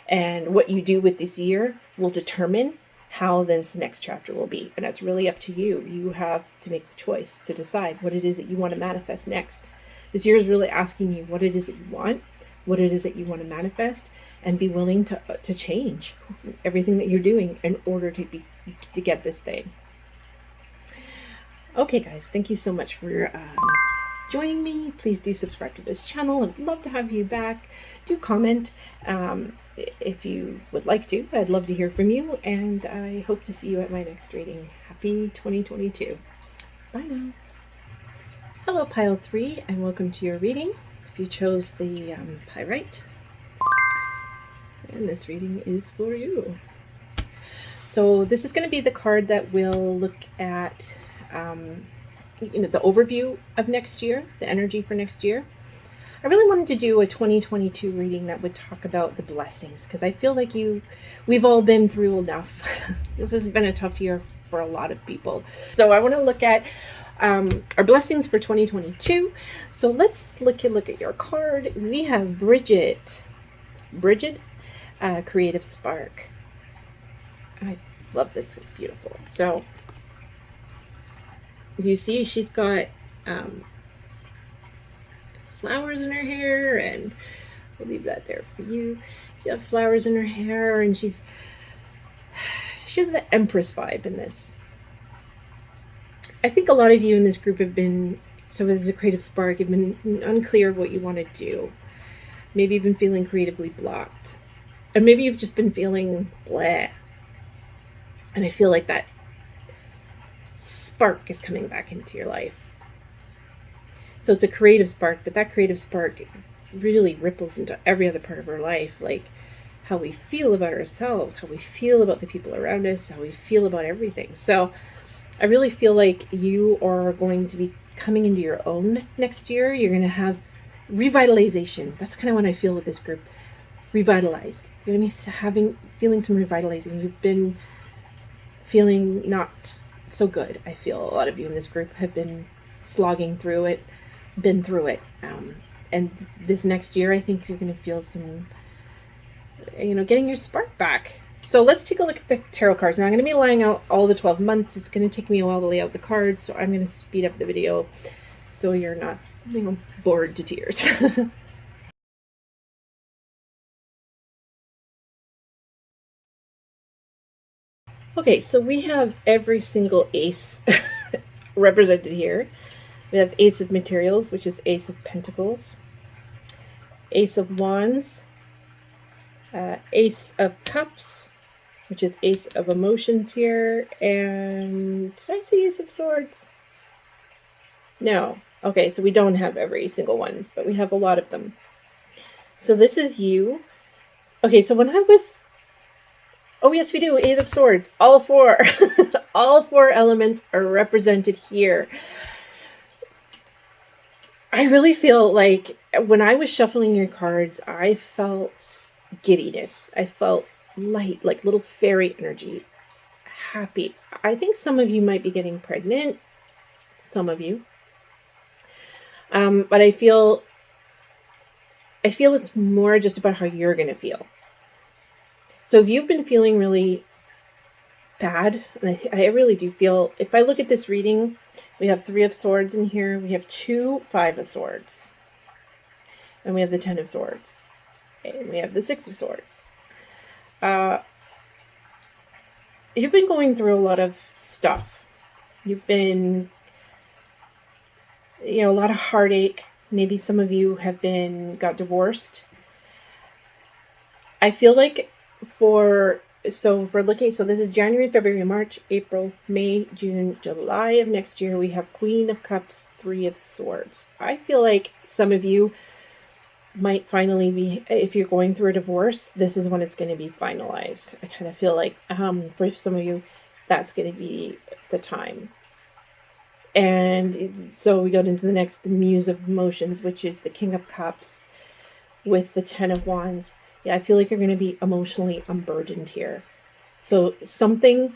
And what you do with this year will determine how this next chapter will be. And that's really up to you. You have to make the choice to decide what it is that you want to manifest next. This year is really asking you what it is that you want, what it is that you want to manifest, and be willing to change everything that you're doing in order to get this thing. Okay, guys, thank you so much for joining me. Please do subscribe to this channel. I'd love to have you back. Do comment if you would like to. I'd love to hear from you, and I hope to see you at my next reading. Happy 2022. Bye now. Hello, Pile 3, and welcome to your reading. If you chose the pyrite, and this reading is for you. So this is going to be the card that will look at the overview of next year, the energy for next year. I really wanted to do a 2022 reading that would talk about the blessings, because I feel like we've all been through enough. This has been a tough year for a lot of people. So I want to look at our blessings for 2022. So let's look at your card. We have Bridget, Creative Spark. I love this. It's beautiful. So you see she's got flowers in her hair, and I'll leave that there for you. She has flowers in her hair, and she has the Empress vibe in this. I think a lot of you in this group have been, so as a creative spark, you've been unclear of what you want to do. Maybe you've been feeling creatively blocked. And maybe you've just been feeling bleh. And I feel like that spark is coming back into your life. So it's a creative spark, but that creative spark really ripples into every other part of our life, like how we feel about ourselves, how we feel about the people around us, how we feel about everything. So I really feel like you are going to be coming into your own next year. You're going to have revitalization. That's kind of what I feel with this group. Revitalized. You're going to be feeling some revitalizing. You've been feeling not so good. I feel a lot of you in this group have been slogging through it, been through it. And this next year, I think you're going to feel some, getting your spark back. So let's take a look at the tarot cards. Now I'm going to be laying out all the 12 months. It's going to take me a while to lay out the cards, so I'm going to speed up the video so you're not, bored to tears. Okay, so we have every single ace represented here. We have Ace of Materials, which is Ace of Pentacles, Ace of Wands, Ace of Cups, which is Ace of Emotions here, and did I see Ace of Swords? No. Okay, so we don't have every single one, but we have a lot of them. So this is you. Okay, so when I was... Oh, yes, we do. Eight of Swords. All four. All four elements are represented here. I really feel like when I was shuffling your cards, I felt giddiness. I felt light, like little fairy energy. Happy. I think some of you might be getting pregnant. Some of you. But I feel it's more just about how you're going to feel. So if you've been feeling really bad, and I really do feel, if I look at this reading, we have 3 of Swords in here, we have 2 5 of Swords, and we have the 10 of Swords, and we have the 6 of Swords. You've been going through a lot of stuff. You've been, a lot of heartache. Maybe some of you have got divorced. I feel like so this is January, February, March, April, May, June, July of next year. We have Queen of Cups, 3 of Swords. I feel like some of you might finally be, if you're going through a divorce, this is when it's going to be finalized. I kind of feel like for some of you, that's going to be the time. And so we go into the next, the Muse of Emotions, which is the King of Cups with the 10 of Wands. Yeah, I feel like you're going to be emotionally unburdened here. So something,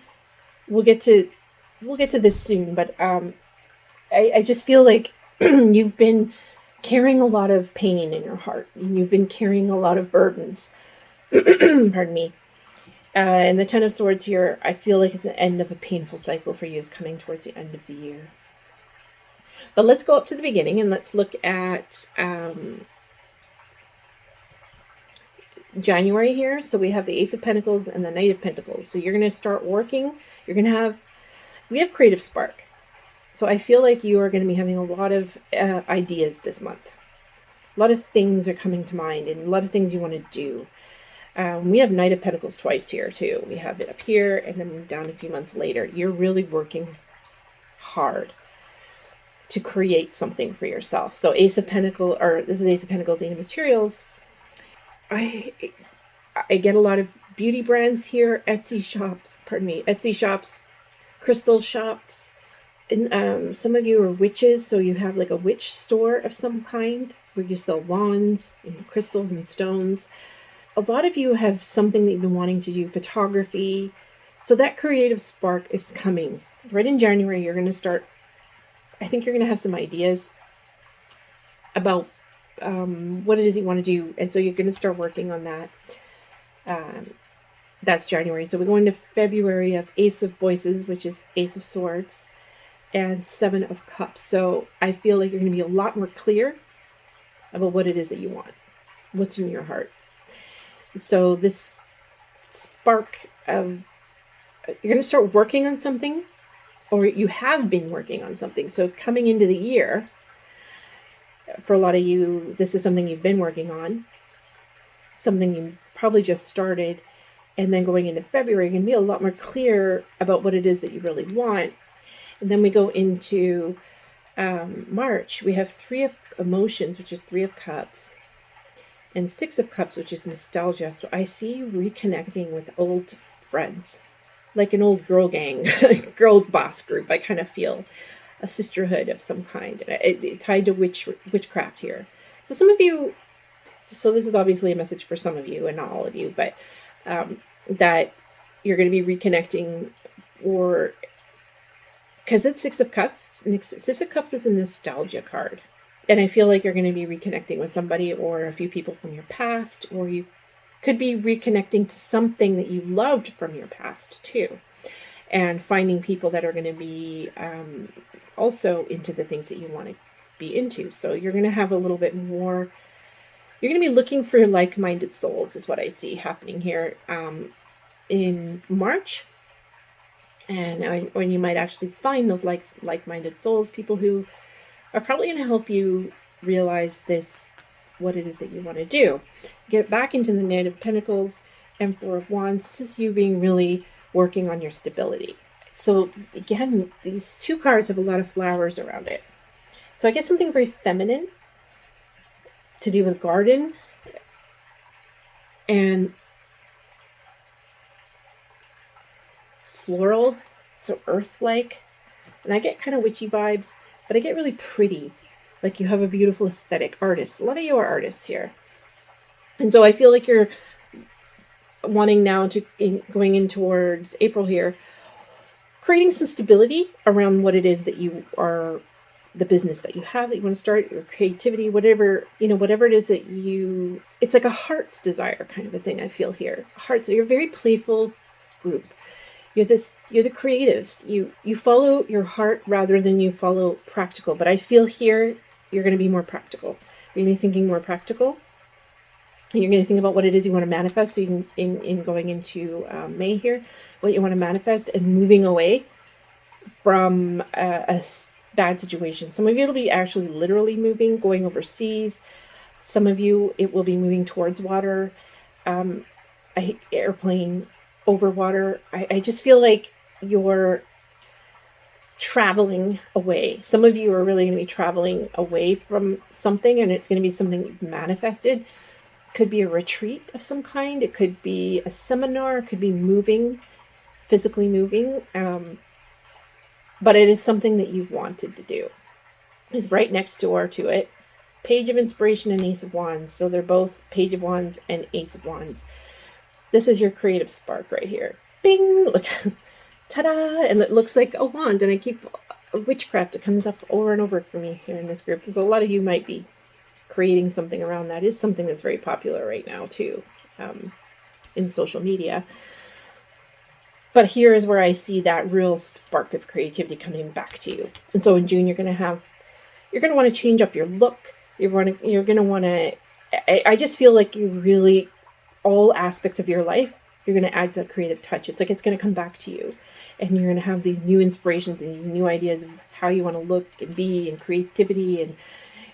we'll get to this soon, but I just feel like you've been carrying a lot of pain in your heart. You've been carrying a lot of burdens. Pardon me. And the 10 of Swords here, I feel like it's the end of a painful cycle for you. Is coming towards the end of the year. But let's go up to the beginning and let's look at January here. So we have the Ace of Pentacles and the Knight of Pentacles. So you're going to start working. We have creative spark. So I feel like you are going to be having a lot of ideas this month. A lot of things are coming to mind and a lot of things you want to do. We have Knight of Pentacles twice here too. We have it up here and then down a few months later. You're really working hard to create something for yourself. So Ace of Pentacles, or this is Ace of Pentacles, Eight of Materials. I get a lot of beauty brands here, Etsy shops, crystal shops. And some of you are witches, so you have like a witch store of some kind where you sell wands and crystals and stones. A lot of you have something that you've been wanting to do, photography. So that creative spark is coming. Right in January, you're going to start, I think you're going to have some ideas about what it is you want to do. And so you're going to start working on that. That's January. So we go into February of Ace of Voices, which is Ace of Swords, and 7 of Cups. So I feel like you're going to be a lot more clear about what it is that you want, what's in your heart. So this spark of, you're going to start working on something, or you have been working on something. So coming into the year, for a lot of you, this is something you've been working on, something you probably just started, and then going into February, you're going to be a lot more clear about what it is that you really want. And then we go into March. We have 3 of Emotions, which is 3 of Cups, and 6 of Cups, which is nostalgia. So I see you reconnecting with old friends, like an old girl gang, girl boss group. I kind of feel a sisterhood of some kind, it tied to witchcraft here. So some of you, so this is obviously a message for some of you and not all of you, but that you're going to be reconnecting, or because it's 6 of Cups. 6 of Cups is a nostalgia card. And I feel like you're going to be reconnecting with somebody or a few people from your past, or you could be reconnecting to something that you loved from your past too. And finding people that are going to be also into the things that you want to be into. So you're going to have a little bit more, you're going to be looking for like-minded souls is what I see happening here in March. And or you might actually find those like-minded souls, people who are probably going to help you realize what it is that you want to do. Get back into the Knight of Pentacles and Four of Wands. This is you being really working on your stability. So again, these two cards have a lot of flowers around it. So I get something very feminine to do with garden and floral, so earth-like. And I get kind of witchy vibes, but I get really pretty. Like you have a beautiful aesthetic. Artists. A lot of you are artists here. And so I feel like you're wanting now to, going in towards April here, creating some stability around what it is that you are, the business that you have, that you want to start, your creativity, whatever, whatever it is that it's like a heart's desire kind of a thing I feel here. Hearts, you're a very playful group. You're the creatives. You follow your heart rather than you follow practical. But I feel here you're going to be more practical. You're going to be thinking more practical. And you're going to think about what it is you want to manifest. So you can, in going into May here, what you want to manifest and moving away from a bad situation. Some of you it'll be actually literally moving, going overseas. Some of you it will be moving towards water, airplane, over water. I just feel like you're traveling away. Some of you are really going to be traveling away from something, and it's going to be something you've manifested. Could be a retreat of some kind. It could be a seminar. It could be moving, physically moving. But it is something that you've wanted to do. It's right next door to it. Page of Inspiration and Ace of Wands. So they're both Page of Wands and Ace of Wands. This is your creative spark right here. Bing! Look, ta-da! And it looks like a wand. And I keep witchcraft. It comes up over and over for me here in this group. There's a lot of you might be creating something around that. Is something that's very popular right now too, in social media. But here is where I see that real spark of creativity coming back to you. And so in June, you're going to want to change up your look. You're going to want to. I just feel like you really, all aspects of your life, you're going to add the creative touch. It's like it's going to come back to you. And you're going to have these new inspirations and these new ideas of how you want to look and be, and creativity. And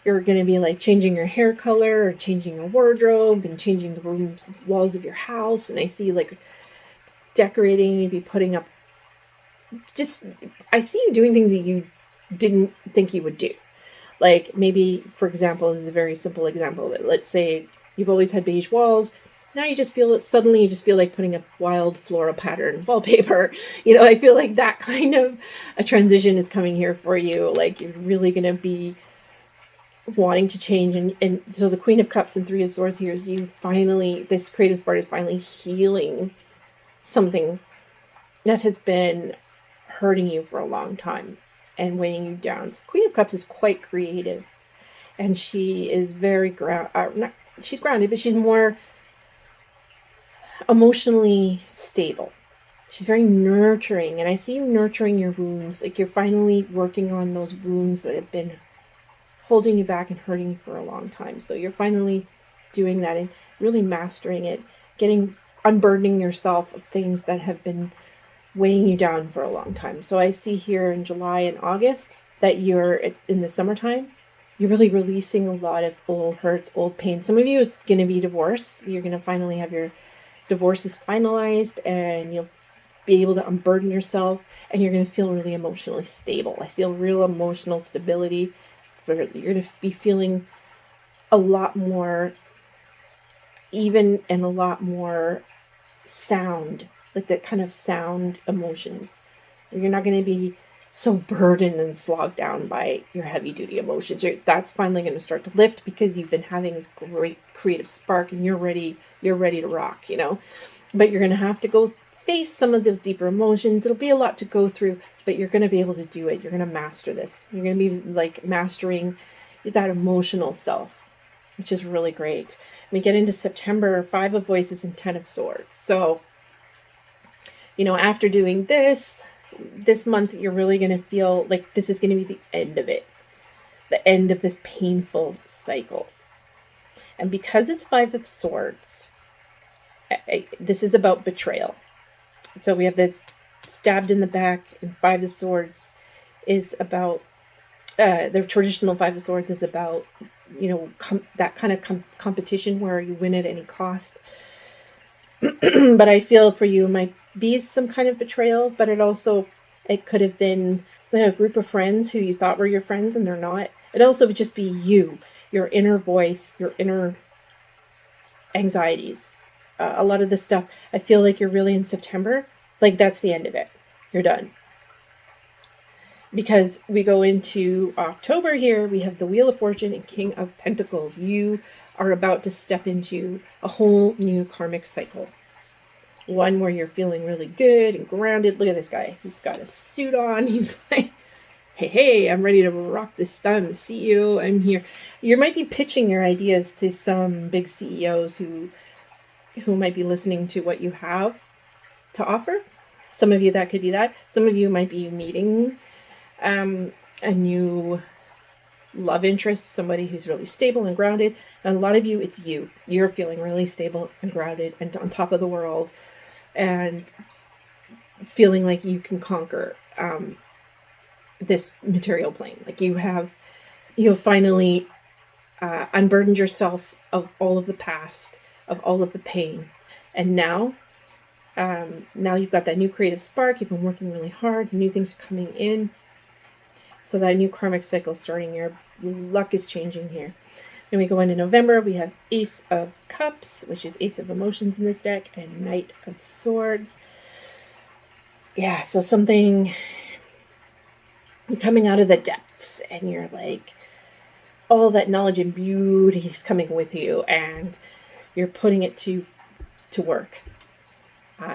you're going to be like changing your hair color or changing your wardrobe and changing the walls of your house. And I see like decorating, maybe putting up, I see you doing things that you didn't think you would do. Like maybe, for example, this is a very simple example, but let's say you've always had beige walls. Now you just feel like putting a wild floral pattern wallpaper. I feel like that kind of a transition is coming here for you. Like you're really going to be wanting to change. And so the Queen of Cups and Three of Swords here, this creative spark is finally healing something that has been hurting you for a long time and weighing you down. So Queen of Cups is quite creative, and she is very she's grounded, but she's more emotionally stable. She's very nurturing, and I see you nurturing your wounds. Like you're finally working on those wounds that have been holding you back and hurting you for a long time. So you're finally doing that and really mastering it, unburdening yourself of things that have been weighing you down for a long time. So I see here in July and August that you're in the summertime, you're really releasing a lot of old hurts, old pain. Some of you, it's going to be divorce. You're going to finally have your divorces finalized, and you'll be able to unburden yourself, and you're going to feel really emotionally stable. I feel real emotional stability. You're going to be feeling a lot more even and a lot more sound, like that kind of sound emotions. You're not going to be so burdened and slogged down by your heavy duty emotions. That's finally going to start to lift because you've been having this great creative spark and you're ready to rock, but you're going to have to go face some of those deeper emotions. It'll be a lot to go through, but you're going to be able to do it. You're going to master this. You're going to be like mastering that emotional self, which is really great. We get into September, 5 of Voices and 10 of Swords. So, after doing this month, you're really going to feel like this is going to be the end of it. The end of this painful cycle. And because it's 5 of Swords, this is about betrayal. So we have the stabbed in the back, and Five of Swords is about, the traditional Five of Swords is about, that kind of competition where you win at any cost. But I feel for you, it might be some kind of betrayal, but it could have been a group of friends who you thought were your friends and they're not. It also would just be you, your inner voice, your inner anxieties. A lot of this stuff, I feel like you're really in September. Like, that's the end of it. You're done. Because we go into October here, we have the Wheel of Fortune and King of Pentacles. You are about to step into a whole new karmic cycle. One where you're feeling really good and grounded. Look at this guy. He's got a suit on. He's like, hey, I'm ready to rock this time. The CEO, I'm here. You might be pitching your ideas to some big CEOs who might be listening to what you have to offer. Some of you, that could be that. Some of you might be meeting a new love interest, somebody who's really stable and grounded. And a lot of you, it's you. You're feeling really stable and grounded and on top of the world and feeling like you can conquer this material plane. Like you have finally unburdened yourself of all of the past, of all of the pain. And now you've got that new creative spark. You've been working really hard. New things are coming in. So that new karmic cycle starting, your luck is changing here. Then we go into November. We have Ace of Cups, which is Ace of Emotions in this deck, and Knight of Swords. Yeah, so something, you're coming out of the depths and you're like, all that knowledge and beauty is coming with you and you're putting it to work.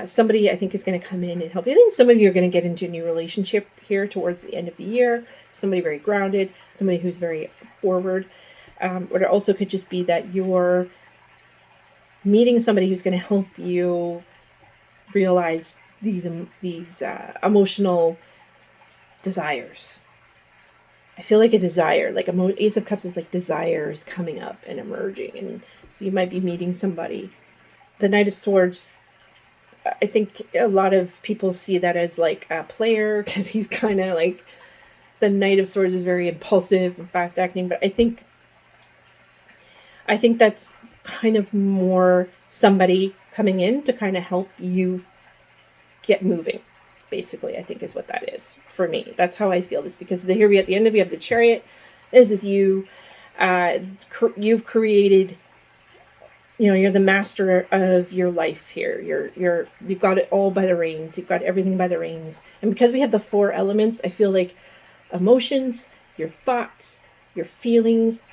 Somebody, I think, is going to come in and help you. I think some of you are going to get into a new relationship here towards the end of the year. Somebody very grounded, somebody who's very forward. But it also could just be that you're meeting somebody who's going to help you realize these emotional desires. I feel like a desire, like Ace of Cups is like desires coming up and emerging. And so you might be meeting somebody. The Knight of Swords, I think a lot of people see that as like a player because he's kind of like, the Knight of Swords is very impulsive and fast acting, but I think that's kind of more somebody coming in to kind of help you get moving, basically, I think is what that is for me. That's how I feel this, because here we at the end of, you have the Chariot. This is you. You've created, you're the master of your life here. You've got it all by the reins. You've got everything by the reins. And because we have the 4 elements, I feel like emotions, your thoughts, your feelings,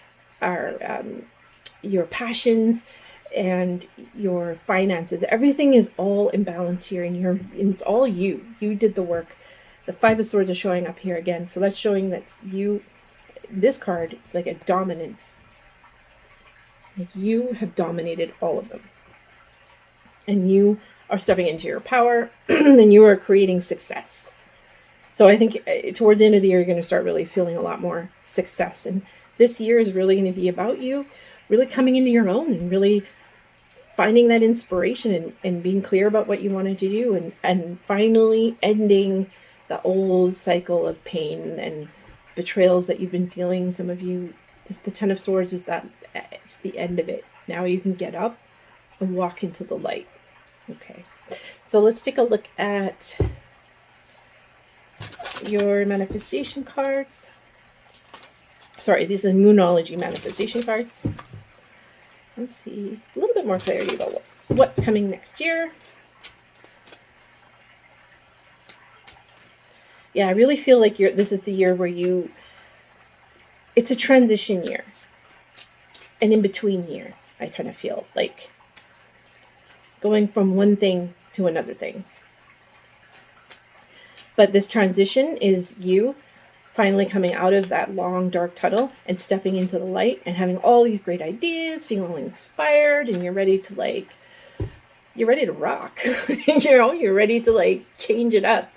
your passions, and your finances, everything is all in balance here, and it's all you. You did the work. The 5 of Swords is showing up here again, so that's showing that you. This card is like a dominance. Like you have dominated all of them, and you are stepping into your power, and you are creating success. So I think towards the end of the year, you're going to start really feeling a lot more success. And this year is really going to be about you really coming into your own and really finding that inspiration and being clear about what you wanted to do, and finally ending the old cycle of pain and betrayals that you've been feeling. Some of you, just the 10 of Swords is that it's the end of it. Now you can get up and walk into the light. Okay, so let's take a look at your manifestation cards. Sorry, these are Moonology manifestation cards. Let's see a little bit more clarity about what's coming next year. Yeah, I really feel like this is the year where it's a transition year. An in-between year, I kind of feel like going from one thing to another thing. But this transition is you finally coming out of that long dark tunnel and stepping into the light and having all these great ideas, feeling inspired, and you're ready to rock. You're ready to change it up.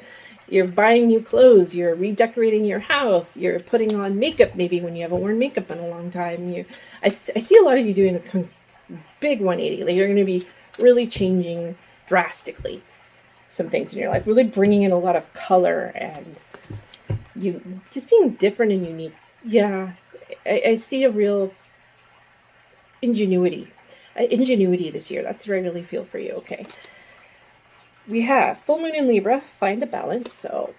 You're buying new clothes, you're redecorating your house, you're putting on makeup maybe when you haven't worn makeup in a long time. I see a lot of you doing a big 180. Like you're going to be really changing drastically. some things in your life, really bringing in a lot of color and you just being different and unique. Yeah, I see a real ingenuity this year. That's what I really feel for you. Okay. We have full moon in Libra, find a balance. So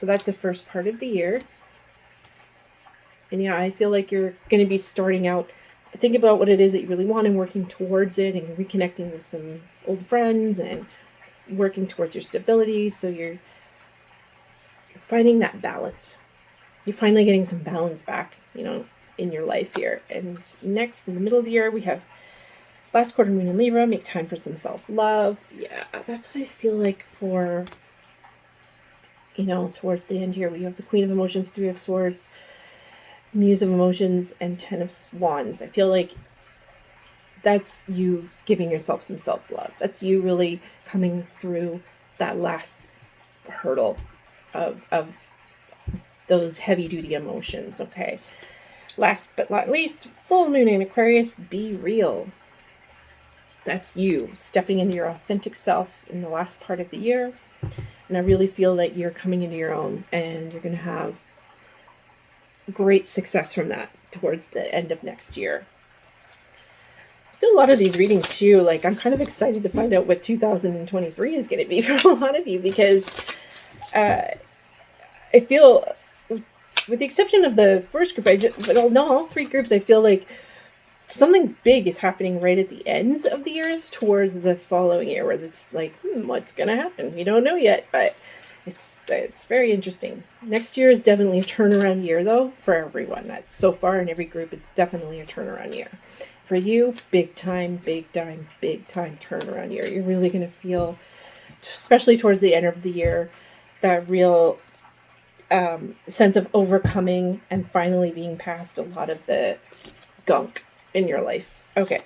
that's the first part of the year. And yeah, I feel like you're going to be starting out, think about what it is that you really want and working towards it and reconnecting with some old friends and working towards your stability. So you're finding that balance. You're finally getting some balance back, in your life here. And next, in the middle of the year, we have last quarter moon in Libra, make time for some self-love. Yeah, that's what I feel like for, towards the end here. We have the Queen of Emotions, Three of Swords, Muse of Emotions, and Ten of Wands. I feel like that's you giving yourself some self-love. That's you really coming through that last hurdle of those heavy-duty emotions, okay? Last but not least, full moon in Aquarius, be real. That's you stepping into your authentic self in the last part of the year. And I really feel that you're coming into your own and you're going to have great success from that towards the end of next year. I feel a lot of these readings too, like I'm kind of excited to find out what 2023 is going to be for a lot of you, because I feel, with the exception of the first group, all three groups, I feel like something big is happening right at the ends of the years towards the following year, where it's like, what's going to happen? We don't know yet, but it's very interesting. Next year is definitely a turnaround year, though, for everyone. That's so far in every group, it's definitely a turnaround year. For you, big time turnaround year. You're really going to feel, especially towards the end of the year, that real sense of overcoming and finally being past a lot of the gunk in your life. Okay.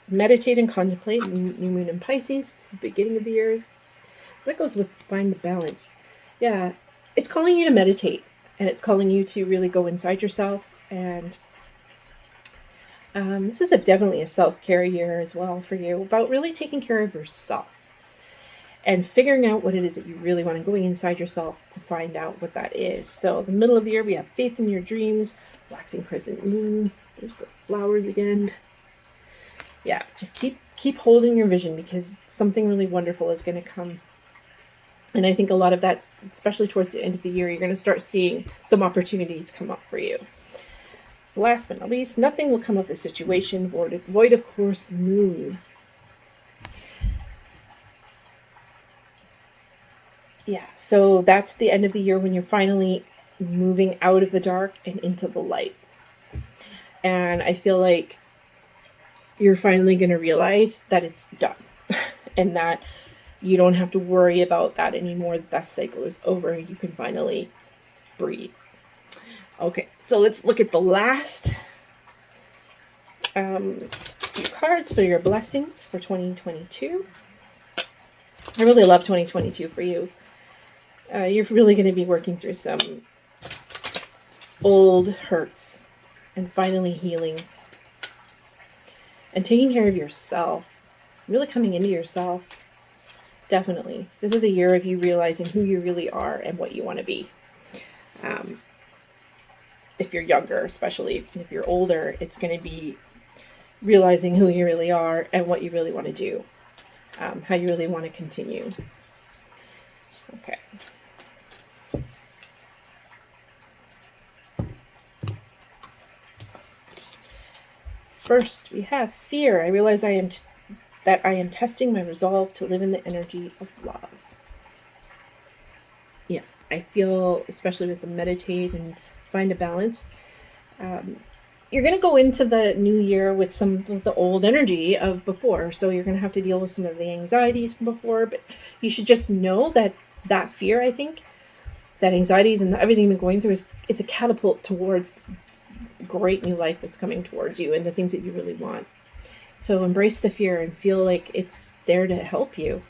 Meditate and contemplate. New moon in Pisces, beginning of the year. So that goes with find the balance. Yeah. It's calling you to meditate, and it's calling you to really go inside yourself. And this is definitely a self-care year as well for you, about really taking care of yourself and figuring out what it is that you really want and going inside yourself to find out what that is. So the middle of the year, we have faith in your dreams, waxing crescent moon. There's the flowers again. Yeah, just keep holding your vision, because something really wonderful is going to come. And I think a lot of that, especially towards the end of the year, you're going to start seeing some opportunities come up for you. Last but not least, nothing will come of the situation. Void of course, moon. Yeah, so that's the end of the year when you're finally moving out of the dark and into the light. And I feel like you're finally going to realize that it's done and that you don't have to worry about that anymore. That cycle is over. You can finally breathe. Okay, so let's look at the last few cards for your blessings for 2022. I really love 2022 for you. You're really going to be working through some old hurts and finally healing and taking care of yourself, really coming into yourself. Definitely. This is a year of you realizing who you really are and what you want to be. If you're younger, especially if you're older, it's going to be realizing who you really are and what you really want to do, how you really want to continue. Okay. First, we have fear. I realize that I am testing my resolve to live in the energy of love. Yeah, I feel, especially with the meditate and find a balance, you're going to go into the new year with some of the old energy of before. So you're going to have to deal with some of the anxieties from before, but you should just know that fear, I think, that anxieties and everything you've been going through is a catapult towards this great new life that's coming towards you and the things that you really want. So embrace the fear and feel like it's there to help you.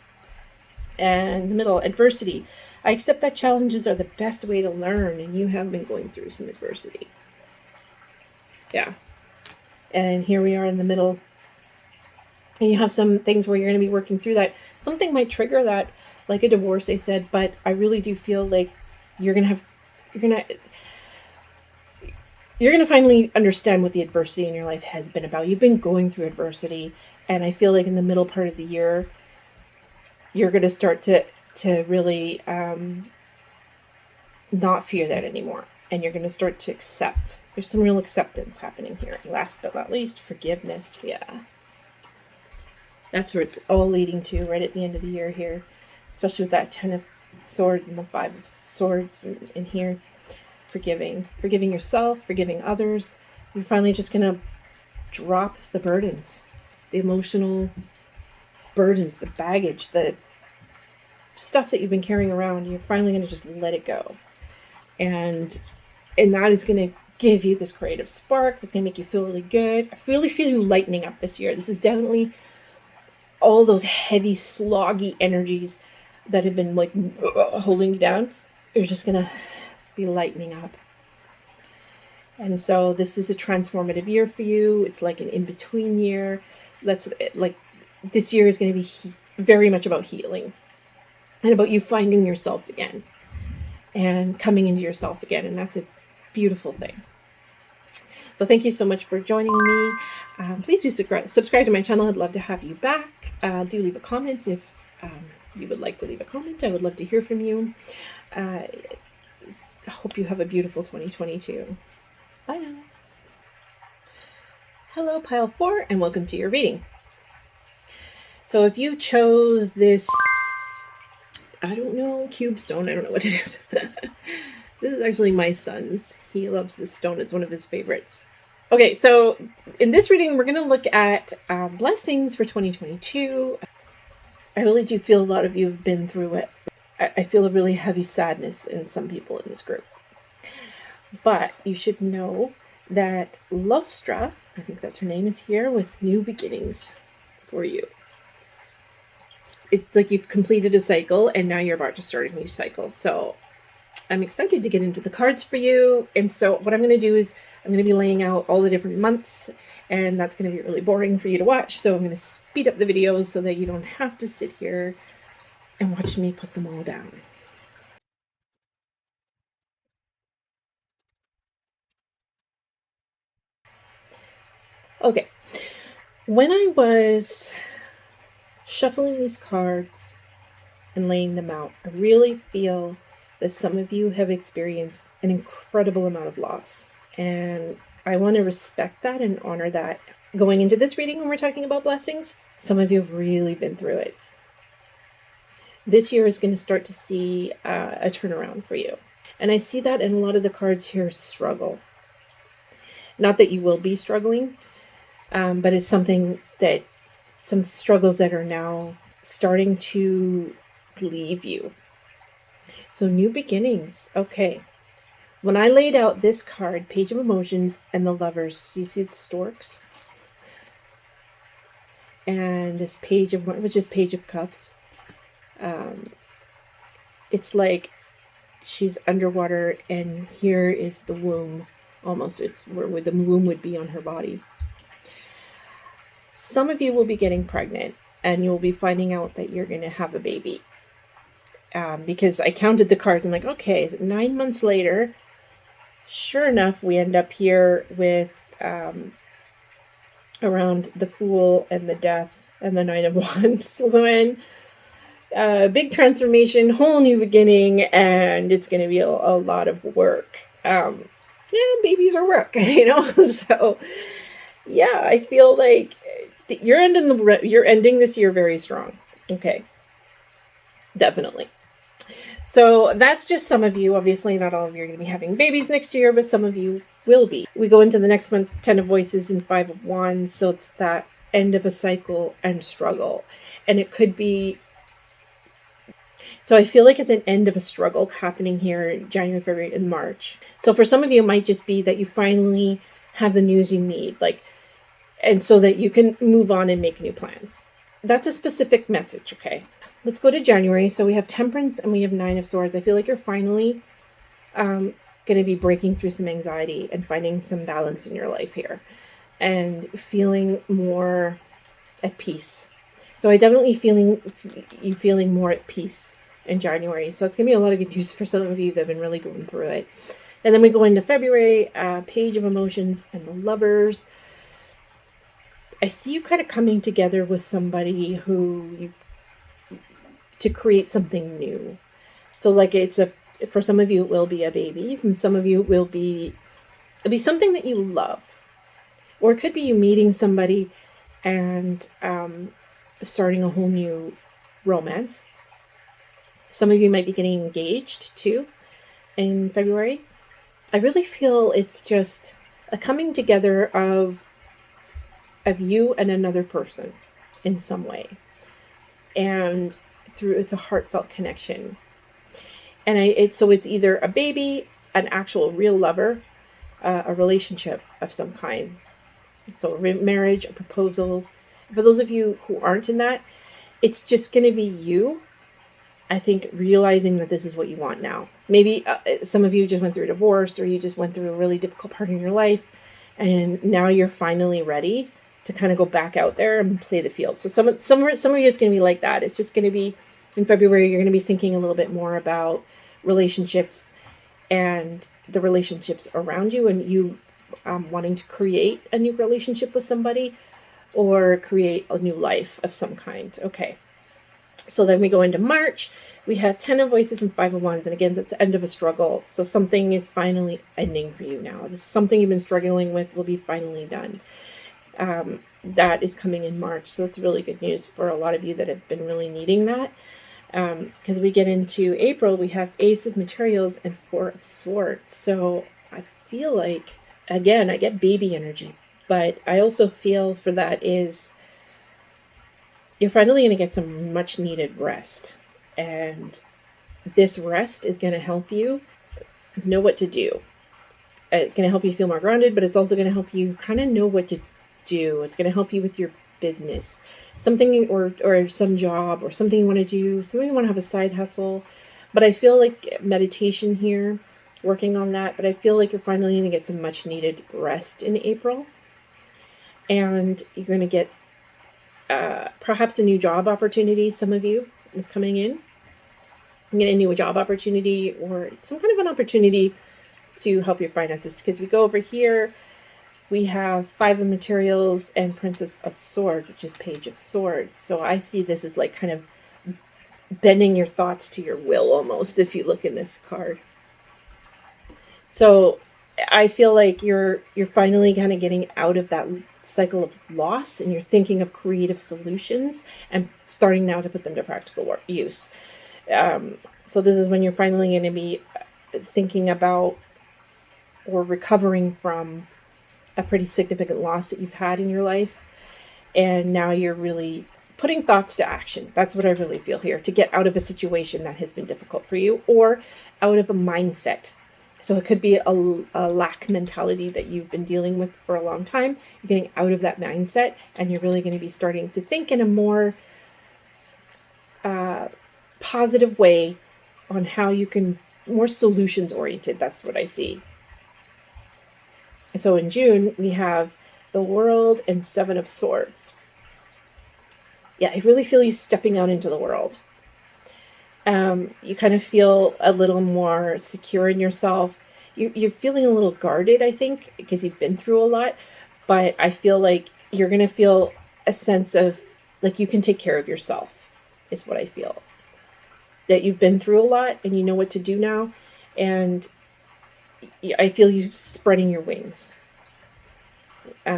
And the middle, adversity. I accept that challenges are the best way to learn, and you have been going through some adversity. Yeah. And here we are in the middle. And you have some things where you're going to be working through that. Something might trigger that, like a divorce, they said, but I really do feel like you're going to have, you're going to, you're going to finally understand what the adversity in your life has been about. You've been going through adversity, and I feel like in the middle part of the year, you're going to start to really not fear that anymore. And you're going to start to accept. There's some real acceptance happening here. Last but not least, forgiveness. Yeah. That's where it's all leading to right at the end of the year here. Especially with that 10 of Swords and the 5 of Swords in here. Forgiving yourself, forgiving others. You're finally just going to drop the burdens, the emotional burdens, the baggage, the stuff that you've been carrying around. You're finally going to just let it go. And that is going to give you this creative spark that's going to make you feel really good. I really feel you lightening up this year. This is definitely all those heavy, sloggy energies that have been like holding you down. You're just going to be lightening up. And so this is a transformative year for you. It's like an in-between year. This year is going to be very much about healing and about you finding yourself again and coming into yourself again. And that's a beautiful thing. So thank you so much for joining me. Please do subscribe to my channel. I'd love to have you back. Do leave a comment if you would like to leave a comment. I would love to hear from you. I hope you have a beautiful 2022. Bye now. Hello, Pile 4, and welcome to your reading. So if you chose this, I don't know, cube stone, I don't know what it is. This is actually my son's. He loves this stone. It's one of his favorites. Okay, so in this reading, we're going to look at blessings for 2022. I really do feel a lot of you have been through it. I feel a really heavy sadness in some people in this group. But you should know that Lustra, I think that's her name, is here with new beginnings for you. It's like you've completed a cycle and now you're about to start a new cycle. So I'm excited to get into the cards for you. And so what I'm going to do is I'm going to be laying out all the different months, and that's going to be really boring for you to watch. So I'm going to speed up the videos so that you don't have to sit here and watch me put them all down. Okay, when I was shuffling these cards and laying them out, I really feel that some of you have experienced an incredible amount of loss. And I want to respect that and honor that. Going into this reading, when we're talking about blessings, some of you have really been through it. This year is going to start to see a turnaround for you. And I see that in a lot of the cards here, struggle. Not that you will be struggling, but it's something that, some struggles that are now starting to leave you. So new beginnings. Okay. When I laid out this card, Page of Emotions and the Lovers, you see the storks? And this Page of, which is Page of Cups. It's like she's underwater and here is the womb. Almost, it's where the womb would be on her body. Some of you will be getting pregnant and you'll be finding out that you're going to have a baby. Because I counted the cards. I'm like, okay, 9 months later, sure enough, we end up here with around the Fool and the Death and the Knight of Wands. When big transformation, whole new beginning, and it's going to be a lot of work. Yeah, babies are work, you know. So yeah, I feel like you're ending this year very strong. Okay, definitely. So that's just some of you. Obviously, not all of you are going to be having babies next year, but some of you will be. We go into the next one, 10 of Voices and 5 of Wands. So it's that end of a cycle and struggle. And it could be, so I feel like it's an end of a struggle happening here in January, February, and March. So for some of you, it might just be that you finally have the news you need, and so that you can move on and make new plans. That's a specific message, okay? Let's go to January. So we have Temperance and we have 9 of Swords. I feel like you're finally going to be breaking through some anxiety and finding some balance in your life here. And feeling more at peace. So I definitely feeling more at peace in January. So it's going to be a lot of good news for some of you that have been really going through it. And then we go into February, Page of Emotions and the Lovers. I see you kind of coming together with somebody to create something new. So like for some of you it will be a baby, and some of you it'll be something that you love. Or it could be you meeting somebody and starting a whole new romance. Some of you might be getting engaged too in February. I really feel it's just a coming together of you and another person in some way. And it's a heartfelt connection. And so it's either a baby, an actual real lover, a relationship of some kind. So a marriage, a proposal. For those of you who aren't in that, it's just going to be you, I think, realizing that this is what you want now. Maybe some of you just went through a divorce, or you just went through a really difficult part in your life, and now you're finally ready to kind of go back out there and play the field. So some of you, it's going to be like that. It's just going to be, in February, you're going to be thinking a little bit more about relationships and the relationships around you, and you wanting to create a new relationship with somebody or create a new life of some kind. Okay. So then we go into March. We have 10 of Voices and 5 of Wands. And again, that's the end of a struggle. So something is finally ending for you now. This is something you've been struggling with will be finally done. That is coming in March. So it's really good news for a lot of you that have been really needing that. Because we get into April, we have Ace of Materials and 4 of Swords. So I feel like, again, I get baby energy. But I also feel for that is you're finally going to get some much needed rest. And this rest is going to help you know what to do. It's going to help you feel more grounded, but it's also going to help you kind of know what to do. It's going to help you with your business, something or some job or something you want to do, something you want to have a side hustle. But I feel like meditation here, working on that, but I feel like you're finally going to get some much needed rest in April. And you're going to get perhaps a new job opportunity. Some of you is coming in. Get a new job opportunity or some kind of an opportunity to help your finances. Because we go over here, we have 5 of Materials and Princess of Swords, which is Page of Swords. So I see this as like kind of bending your thoughts to your will almost, if you look in this card. So I feel like you're finally kind of getting out of that cycle of loss, and you're thinking of creative solutions and starting now to put them to practical use. So this is when you're finally going to be thinking about or recovering from a pretty significant loss that you've had in your life. And now you're really putting thoughts to action. That's what I really feel here, to get out of a situation that has been difficult for you or out of a mindset. So it could be a lack mentality that you've been dealing with for a long time. You're getting out of that mindset, and you're really going to be starting to think in a more positive way on how you can, more solutions oriented. That's what I see. So in June, we have the World and 7 of Swords. Yeah, I really feel you stepping out into the world. You kind of feel a little more secure in yourself. You're feeling a little guarded, I think, because you've been through a lot. But I feel like you're going to feel a sense of, like, you can take care of yourself, is what I feel. That you've been through a lot and you know what to do now. And I feel you spreading your wings.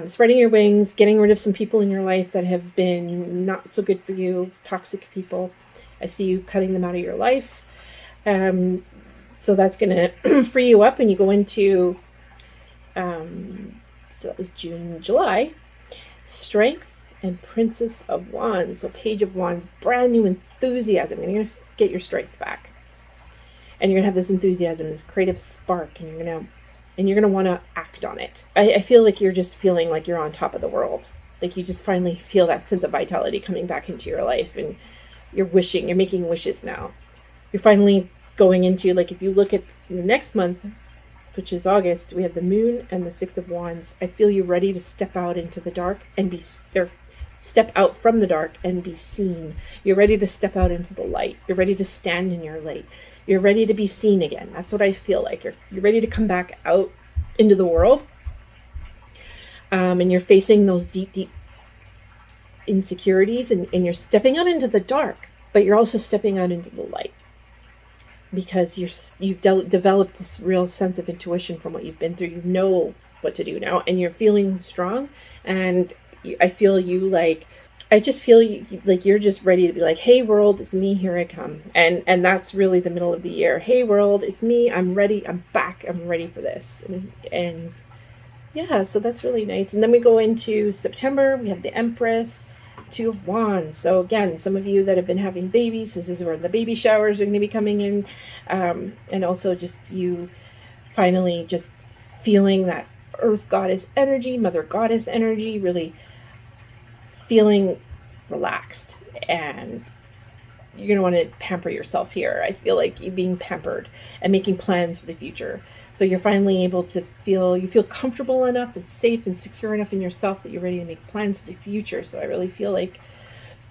Spreading your wings, getting rid of some people in your life that have been not so good for you, toxic people. I see you cutting them out of your life. So that's going to free you up, and you go into so June, July. Strength and Princess of Wands. So Page of Wands, brand new enthusiasm. And you're going to get your strength back. And you're going to have this enthusiasm, this creative spark, and you're going to want to act on it. I feel like you're just feeling like you're on top of the world. Like you just finally feel that sense of vitality coming back into your life, and you're making wishes now. You're finally going into, like, if you look at the next month, which is August, we have the Moon and the 6 of Wands. I feel you ready to step out into the dark and step out from the dark and be seen. You're ready to step out into the light. You're ready to stand in your light. You're ready to be seen again. That's what I feel like. You're ready to come back out into the world. And you're facing those deep, deep insecurities, and you're stepping out into the dark, but you're also stepping out into the light, because you've developed this real sense of intuition from what you've been through. You know what to do now, and you're feeling strong. And I feel you like, I just feel like you're just ready to be like, hey world, it's me, here I come. And that's really the middle of the year. Hey world, it's me, I'm ready, I'm back, I'm ready for this. And yeah, so that's really nice. And then we go into September, we have the Empress, Two of Wands. So again, some of you that have been having babies, this is where the baby showers are going to be coming in. And also just you finally just feeling that earth goddess energy, mother goddess energy, really feeling relaxed. And you're going to want to pamper yourself here. I feel like you're being pampered and making plans for the future. So you're finally able to feel comfortable enough and safe and secure enough in yourself that you're ready to make plans for the future. So I really feel like,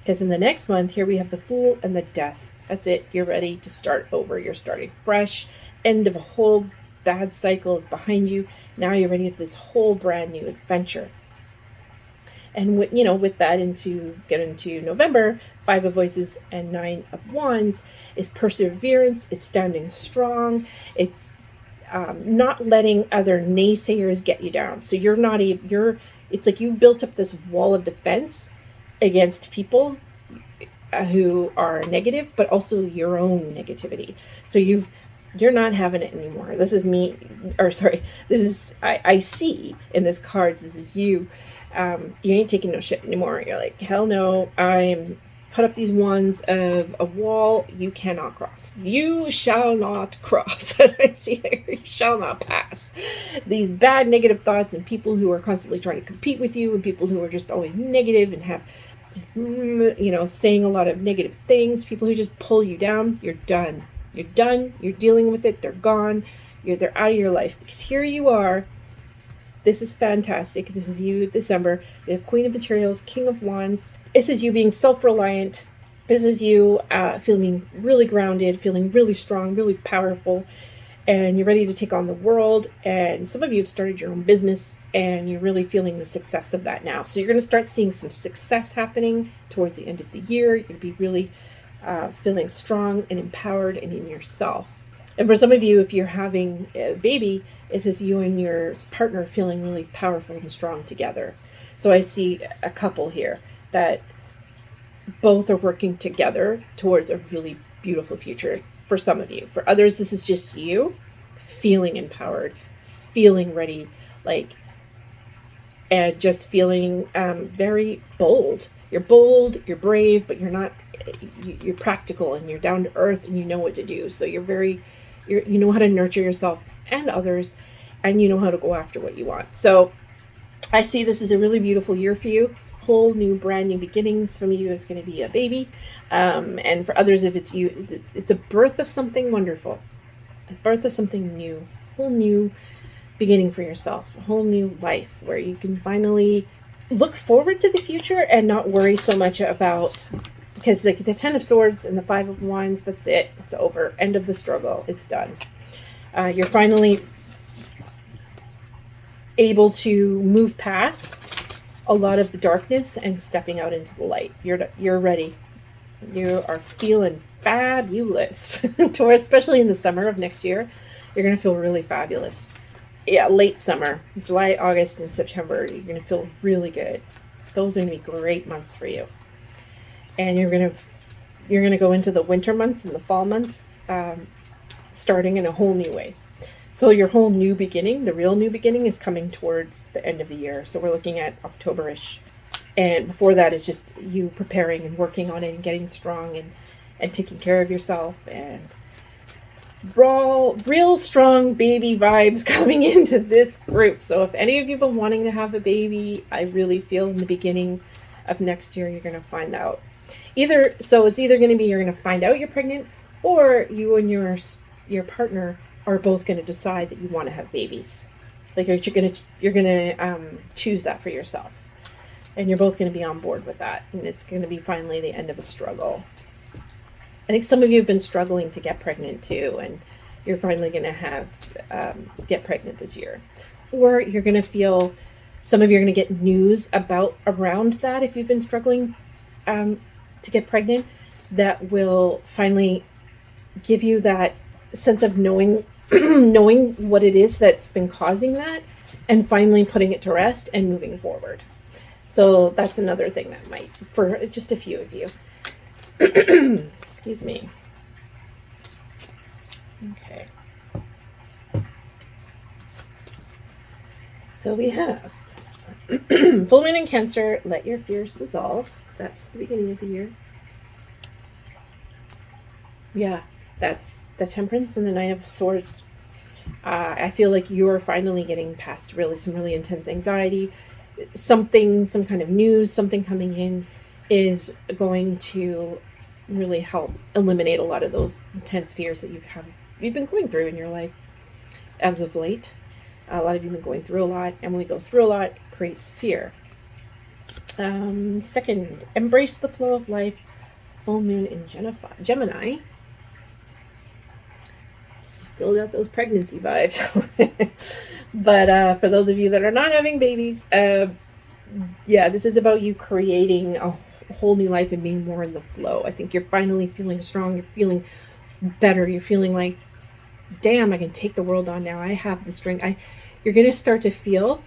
because in the next month here we have the Fool and the Death. That's it. You're ready to start over. You're starting fresh. End of a whole bad cycle is behind you. Now you're ready for this whole brand new adventure. And with that, get into November, Five of Voices and Nine of Wands is perseverance. It's standing strong. It's not letting other naysayers get you down. So it's like you've built up this wall of defense against people who are negative, but also your own negativity. So you're not having it anymore. This is me, or sorry, this is, I see in this cards, this is you. You ain't taking no shit anymore. You're like, hell no, I'm put up these wands of a wall you cannot cross. You shall not cross. I see there, you shall not pass. These bad negative thoughts and people who are constantly trying to compete with you, and people who are just always negative and have just, saying a lot of negative things, people who just pull you down. You're done. You're done. You're dealing with it. They're gone. They're out of your life, because here you are. This is fantastic. This is you, December. We have Queen of Materials, King of Wands. This is you being self-reliant. This is you feeling really grounded, feeling really strong, really powerful, and you're ready to take on the world. And some of you have started your own business, and you're really feeling the success of that now. So you're going to start seeing some success happening towards the end of the year. You're going to be really feeling strong and empowered and in yourself. And for some of you, if you're having a baby, it is you and your partner feeling really powerful and strong together. So I see a couple here that both are working together towards a really beautiful future for some of you. For others, this is just you feeling empowered, feeling ready, and just feeling very bold. You're bold, you're brave, but you're practical, and you're down to earth, and you know what to do. So you know how to nurture yourself and others, and you know how to go after what you want. So I see this is a really beautiful year for you. Whole new, brand new beginnings. From you, it's going to be a baby. And for others, if it's you, it's a birth of something wonderful. A birth of something new. Whole new beginning for yourself. A whole new life where you can finally look forward to the future and not worry so much about, because the Ten of Swords and the Five of Wands, that's it. It's over. End of the struggle. It's done. You're finally able to move past a lot of the darkness and stepping out into the light. You're ready. You are feeling fabulous. Especially in the summer of next year, you're going to feel really fabulous. Yeah, late summer, July, August, and September, you're going to feel really good. Those are going to be great months for you. And you're going to go into the winter months and the fall months, starting in a whole new way. So your whole new beginning, the real new beginning, is coming towards the end of the year. So we're looking at October-ish. And before that is just you preparing and working on it and getting strong and taking care of yourself. And real strong baby vibes coming into this group. So if any of you have been wanting to have a baby, I really feel in the beginning of next year you're going to find out. It's either going to be you're going to find out you're pregnant, or you and your partner are both going to decide that you want to have babies. Like you're going to choose that for yourself. And you're both going to be on board with that. And it's going to be finally the end of a struggle. I think some of you have been struggling to get pregnant too, and you're finally going to have get pregnant this year. Or you're going to feel, some of you are going to get news around that if you've been struggling to get pregnant, that will finally give you that sense of knowing knowing what it is that's been causing that, and finally putting it to rest and moving forward. So that's another thing that might, for just a few of you. Excuse me. Okay. So we have full moon in Cancer, let your fears dissolve. That's the beginning of the year. Yeah, that's the Temperance and the Knight of Swords. I feel like you're finally getting past some really intense anxiety. Some kind of news, something coming in is going to really help eliminate a lot of those intense fears that you've been going through in your life as of late. A lot of you have been going through a lot, and when we go through a lot, it creates fear. Second, embrace the flow of life. Full moon in Gemini. Still got those pregnancy vibes. But for those of you that are not having babies, this is about you creating a whole new life and being more in the flow. I think you're finally feeling strong. You're feeling better. You're feeling like, damn, I can take the world on now. I have the strength. You're going to start to feel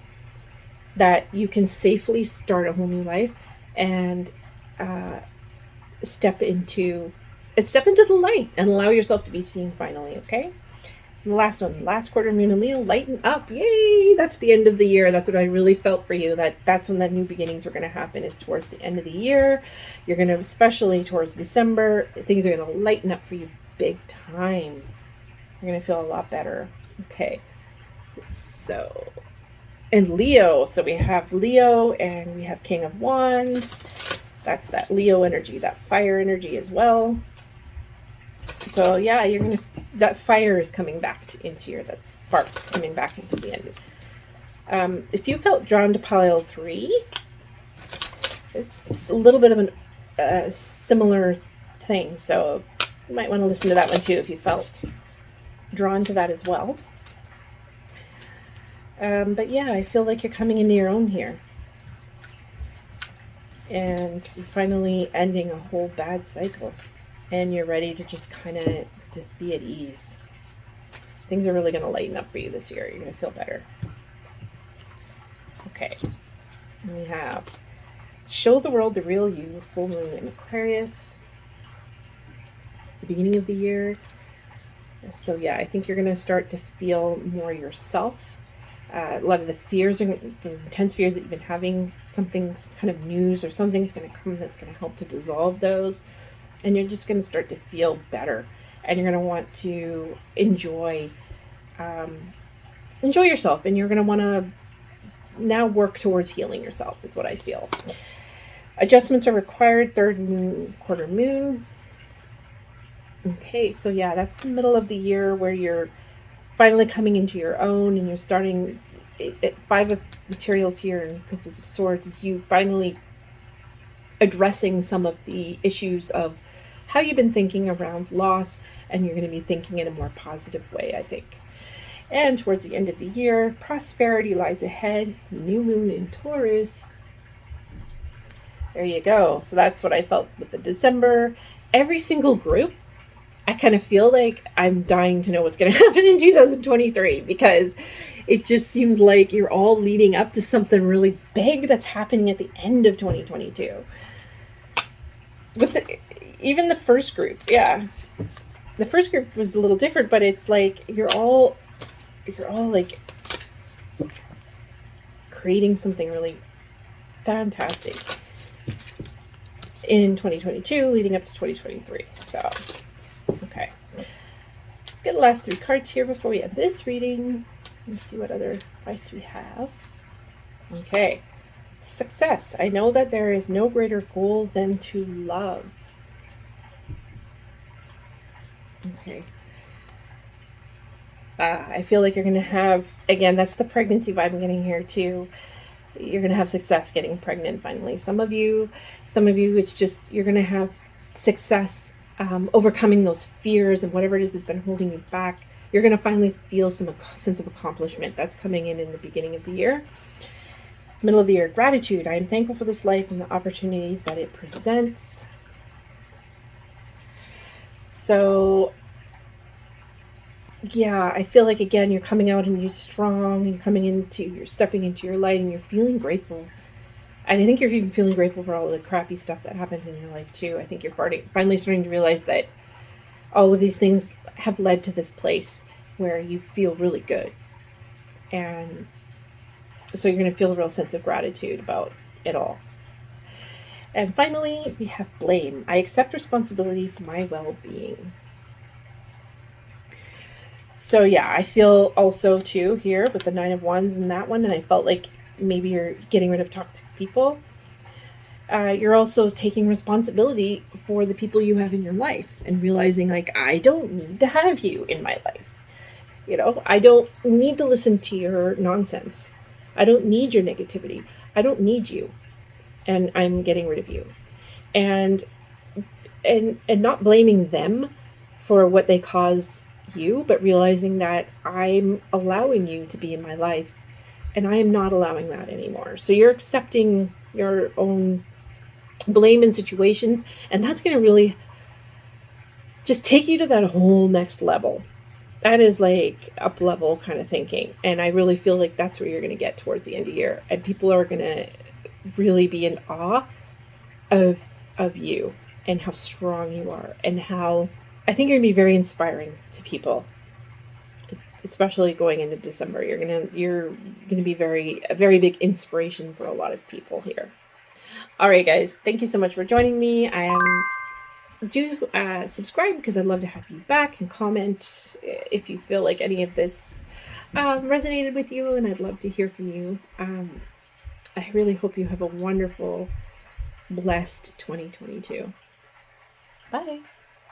that you can safely start a whole new life and step into the light and allow yourself to be seen finally, okay? And the last one, last quarter moon in Leo, lighten up. Yay! That's the end of the year. That's what I really felt for you. That's when the new beginnings are going to happen, is towards the end of the year. You're going to, especially towards December, things are going to lighten up for you big time. You're going to feel a lot better. Okay. So, and Leo. So we have Leo and we have King of Wands. That's that Leo energy, that fire energy as well. So yeah, that fire is coming back into that spark coming back into the end. If you felt drawn to pile 3, it's a little bit of a similar thing. So you might want to listen to that one too if you felt drawn to that as well. But yeah, I feel like you're coming into your own here. And you're finally ending a whole bad cycle. And you're ready to just kind of just be at ease. Things are really going to lighten up for you this year. You're going to feel better. Okay. And we have show the world the real you, full moon in Aquarius. The beginning of the year. So yeah, I think you're going to start to feel more yourself. A lot of the fears, those intense fears that you've been having, some kind of news or something's going to come that's going to help to dissolve those. And you're just going to start to feel better. And you're going to want to enjoy yourself. And you're going to want to now work towards healing yourself, is what I feel. Adjustments are required, quarter moon. Okay, so yeah, that's the middle of the year where you're finally coming into your own, and you're starting at 5 of materials here and Princess of Swords, is you finally addressing some of the issues of how you've been thinking around loss, and you're going to be thinking in a more positive way, I think. And towards the end of the year, prosperity lies ahead, new moon in Taurus. There you go. So that's what I felt with the December. Every single group, I kind of feel like I'm dying to know what's going to happen in 2023, because it just seems like you're all leading up to something really big that's happening at the end of 2022. Even the first group, yeah. The first group was a little different, but it's like you're all like creating something really fantastic in 2022 leading up to 2023. So, okay. Let's get the last 3 cards here before we end this reading. Let's see what other advice we have. Okay. Success. I know that there is no greater goal than to love. Okay. I feel like you're going to have, again, that's the pregnancy vibe I'm getting here too. you're going to have success getting pregnant finally. Some of you, it's just you're going to have success overcoming those fears and whatever it is that's been holding you back. You're going to finally feel some sense of accomplishment. That's coming in the beginning of the year. Middle of the year, gratitude. I am thankful for this life and the opportunities that it presents. So, yeah, I feel like, again, you're coming out and you're strong and you're stepping into your light and you're feeling grateful. And I think you're even feeling grateful for all of the crappy stuff that happened in your life too. I think you're finally starting to realize that all of these things have led to this place where you feel really good. And so you're going to feel a real sense of gratitude about it all. And finally, we have blame. I accept responsibility for my well-being. So yeah, I feel also too here with the 9 of Wands and that one, and I felt like maybe you're getting rid of toxic people. You're also taking responsibility for the people you have in your life and realizing, like, I don't need to have you in my life. You know, I don't need to listen to your nonsense. I don't need your negativity. I don't need you. And I'm getting rid of you. And not blaming them for what they cause you, but realizing that I'm allowing you to be in my life and I am not allowing that anymore. So you're accepting your own blame in situations, and that's going to really just take you to that whole next level. That is like up level kind of thinking. And I really feel like that's where you're going to get towards the end of the year. And people are going to really be in awe of you and how strong you are, and how I think you're going to be very inspiring to people, especially going into December. You're going to be a very big inspiration for a lot of people here. All right, guys, thank you so much for joining me. Do subscribe, because I'd love to have you back, and comment if you feel like any of this resonated with you, and I'd love to hear from you. I really hope you have a wonderful, blessed 2022. Bye.